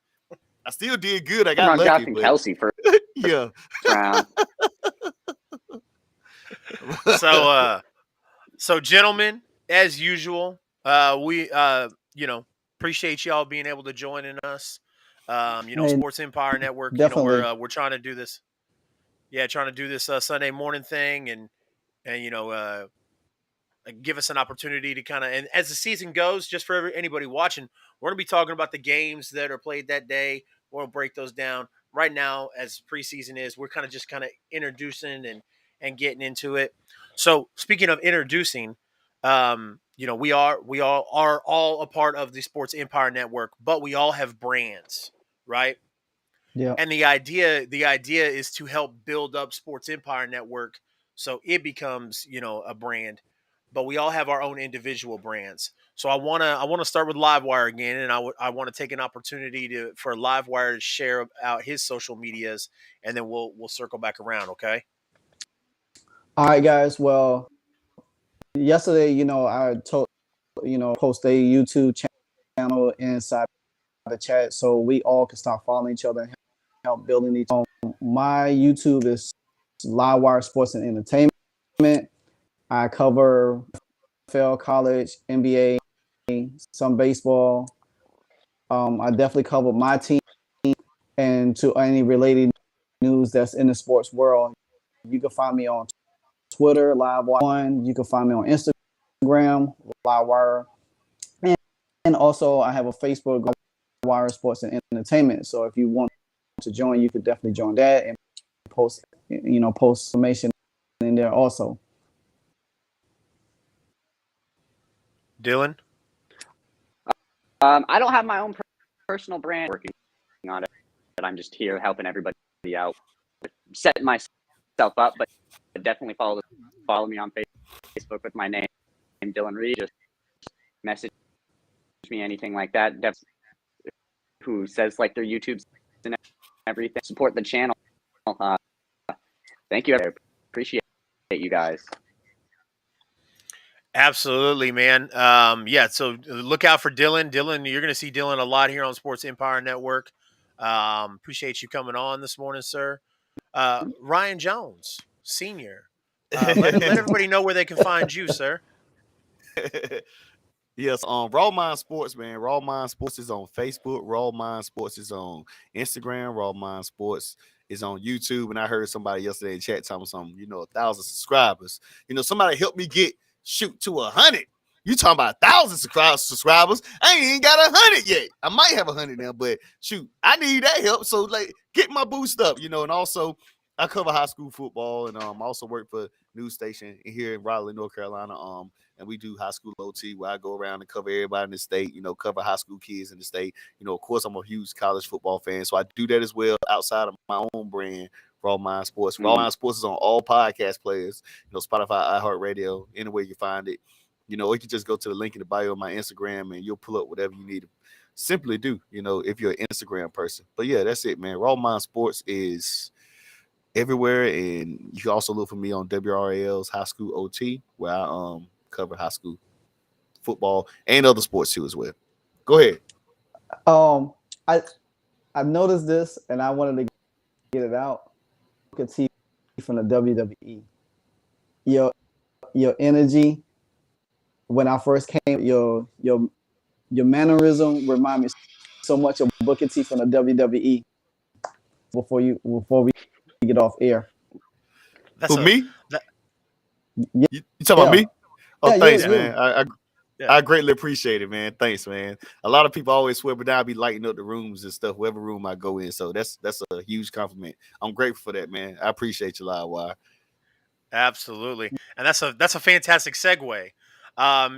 I still did good. I got I'm lucky, drafting but Kelsey first yeah. round. So gentlemen, as usual, we appreciate y'all being able to join in us. Hey, Sports Empire Network. definitely. We're trying to do this. Yeah, trying to do this Sunday morning thing, and give us an opportunity to kind of, and as the season goes, just for anybody watching, we're going to be talking about the games that are played that day. We'll break those down. Right now, as preseason is, we're kind of introducing and getting into it. So speaking of introducing, we all are all a part of the Sports Empire Network, but we all have brands, right? Yeah. And the idea is to help build up Sports Empire Network so it becomes, a brand. But we all have our own individual brands. So I wanna start with Livewire again, and I want to take an opportunity for Livewire to share out his social medias, and then we'll circle back around. Okay. All right, guys. Well, yesterday, I told, post a YouTube channel inside the chat so we all can start following each other and help building each other. My YouTube is Livewire Sports and Entertainment. I cover NFL, college, NBA, some baseball. I definitely cover my team and to any related news that's in the sports world. You can find me on Twitter, Livewire1. You can find me on Instagram, Livewire. And also, I have a Facebook, Livewire Sports and Entertainment. So if you want to join, you could definitely join that and post information in there also. Dylan. I don't have my own personal brand working on it, but I'm just here helping everybody out, setting myself up. But definitely follow me on Facebook with my name, Dylan Reed. Just message me, anything like that. Who says like their YouTubes and everything. Support the channel. Thank you. I appreciate you guys. Absolutely, man. So look out for Dylan. Dylan, you're going to see Dylan a lot here on Sports Empire Network. Appreciate you coming on this morning, sir. Ryan Jones, Senior. Let everybody know where they can find you, sir. Yes, Raw Mind Sports, man. Raw Mind Sports is on Facebook. Raw Mind Sports is on Instagram. Raw Mind Sports is on YouTube. And I heard somebody yesterday in chat talking something, 1,000 subscribers. Somebody helped me shoot to 100. You talking about 1,000 subscribers? I ain't even got 100 yet. I might have 100 now, but shoot, I need that help. So get my boost up, and also I cover high school football, and also work for a news station here in Raleigh, North Carolina. And we do high school OT where I go around and cover everybody in the state, cover high school kids in the state. Of course, I'm a huge college football fan, so I do that as well outside of my own brand, Raw Mind Sports. Raw Mind Sports is on all podcast players, Spotify, iHeartRadio, anywhere you find it. Or you can just go to the link in the bio of my Instagram and you'll pull up whatever you need to simply do, if you're an Instagram person. But yeah, that's it, man. Raw Mind Sports is everywhere, and you can also look for me on WRL's High School OT, where I cover high school football and other sports too as well. Go ahead. I've noticed this, and I wanted to get it out. Look at TV from the WWE. Your energy when I first came, your mannerism remind me so much of Booker T from the WWE. Before we get off air. Me? Yeah. You talking about me? Oh, yeah, thanks, you. Man. I greatly appreciate it, man. Thanks, man. A lot of people always swear, but I be lighting up the rooms and stuff, whatever room I go in. So that's a huge compliment. I'm grateful for that, man. I appreciate you, Livewire. Absolutely, and that's a fantastic segue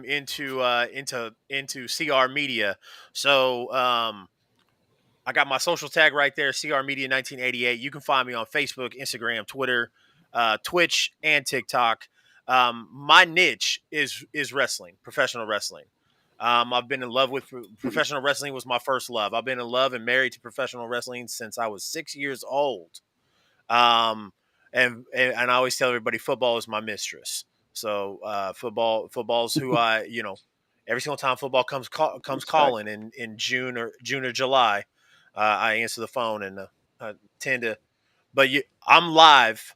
into CR Media. So I got my social tag right there, CR Media 1988. You can find me on Facebook, Instagram, Twitter, Twitch, and TikTok. My niche is wrestling, professional wrestling. I've been in love with professional wrestling. Was my first love. I've been in love and married to professional wrestling since I was 6 years old. And I always tell everybody football is my mistress. So football's who I, every single time football comes calling in June or July, I answer the phone and I tend to. But I'm live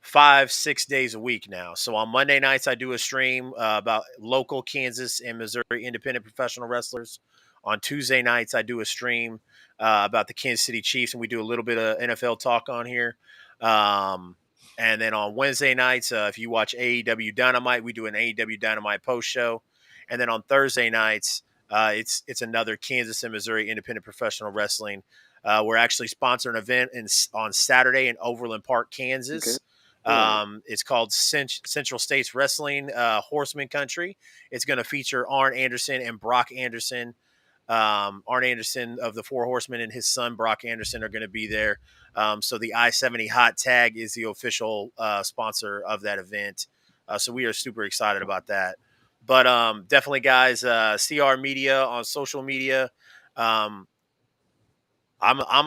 5-6 days a week now. So on Monday nights, I do a stream about local Kansas and Missouri independent professional wrestlers. On Tuesday nights, I do a stream about the Kansas City Chiefs, and we do a little bit of NFL talk on here. And then on Wednesday nights, if you watch AEW Dynamite, we do an AEW Dynamite post show. And then on Thursday nights, it's another Kansas and Missouri independent professional wrestling. We're actually sponsoring an event on Saturday in Overland Park, Kansas. Okay. It's called Central States Wrestling Horseman Country. It's going to feature Arn Anderson and Brock Anderson. Arn Anderson of the Four Horsemen and his son Brock Anderson are going to be there. So the I-70 Hot Tag is the official sponsor of that event. So we are super excited about that. But definitely, guys, CR Media on social media. I'm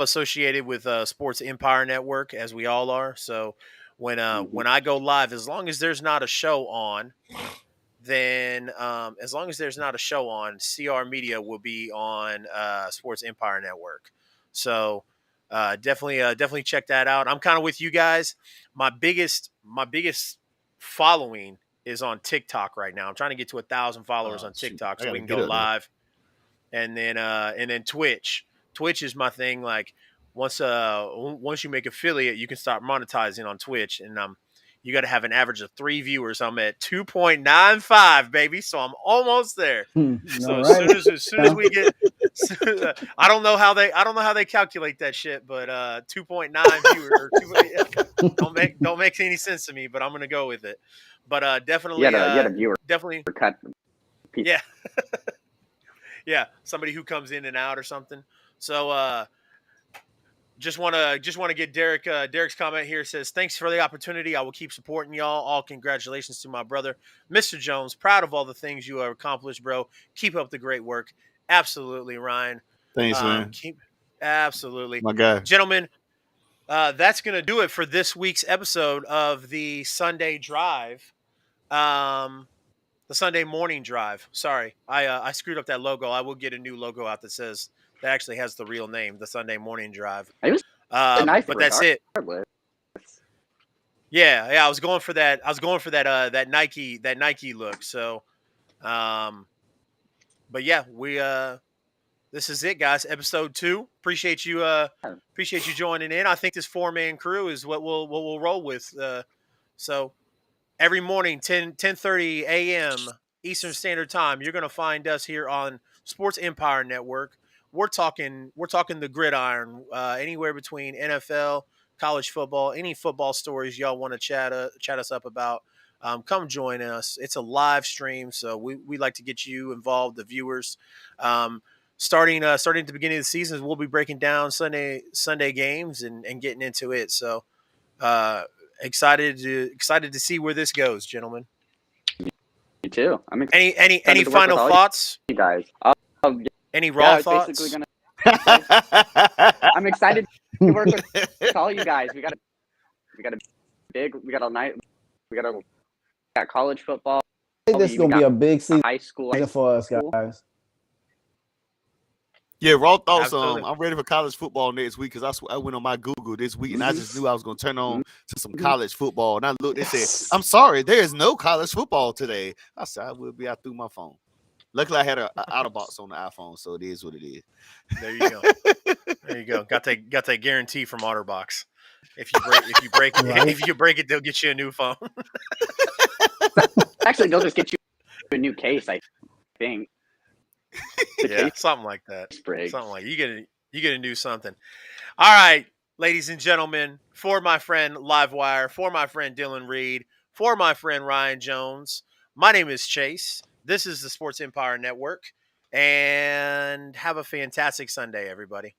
associated with Sports Empire Network, as we all are. So when I go live, as long as there's not a show on, then CR Media will be on Sports Empire Network. So definitely check that out. I'm kind of with you guys. My biggest following is on TikTok right now. I'm trying to get to 1,000 followers on TikTok so we can go live. And then Twitch. Twitch is my thing. Like once you make affiliate, you can start monetizing on Twitch, and you got to have an average of 3 viewers. I'm at 2.95, baby, so I'm almost there. So as soon as we get, I don't know how they calculate that shit, but 2.9 viewers don't make any sense to me, but I'm gonna go with it. But definitely, you had a viewer definitely cut. Yeah. Yeah, somebody who comes in and out or something. So just want to get Derek's comment here. Says, thanks for the opportunity. I will keep supporting y'all. All congratulations to my brother, Mr. Jones. Proud of all the things you have accomplished, bro. Keep up the great work. Absolutely, Ryan. Thanks, man. Absolutely. My guy. Gentlemen, that's going to do it for this week's episode of the Sunday Drive. The Sunday morning drive. Sorry, I screwed up that logo. I will get a new logo out that actually has the real name, the Sunday morning drive. It was nice, but that's it. Yeah. I was going for that. That Nike look. So, but yeah, this is it, guys. Episode 2. Appreciate you joining in. I think this 4-man crew is what we'll roll with. So. Every morning, 10:30 a.m. Eastern Standard Time, you're going to find us here on Sports Empire Network. We're talking the gridiron, anywhere between NFL, college football, any football stories y'all want to chat us up about. Come join us. It's a live stream, so we like to get you involved, the viewers. Starting at the beginning of the season, we'll be breaking down Sunday games and getting into it. So. Excited to see where this goes, gentlemen. Me too. I'm excited. Any final thoughts, you guys? Any raw thoughts? I'm excited to work with all you guys. We got college football. I think this is gonna be a big season, high school for us, guys. Yeah, raw thoughts. Absolutely. I'm ready for college football next week because I went on my Google this week and I just knew I was going to turn on to some college football. And I looked, they said, I'm sorry, there is no college football today. I said, I will be out through my phone. Luckily, I had an out-of-box on the iPhone, so it is what it is. There you go. There you go. Got that guarantee from OtterBox. If you break it, they'll get you a new phone. Actually, they'll just get you a new case, I think. Yeah, something like that. Something like you get to do something. All right, ladies and gentlemen, for my friend Livewire, for my friend Dylan Reed, for my friend Ryan Jones, my name is Chase. This is the Sports Empire Network, and have a fantastic Sunday, everybody.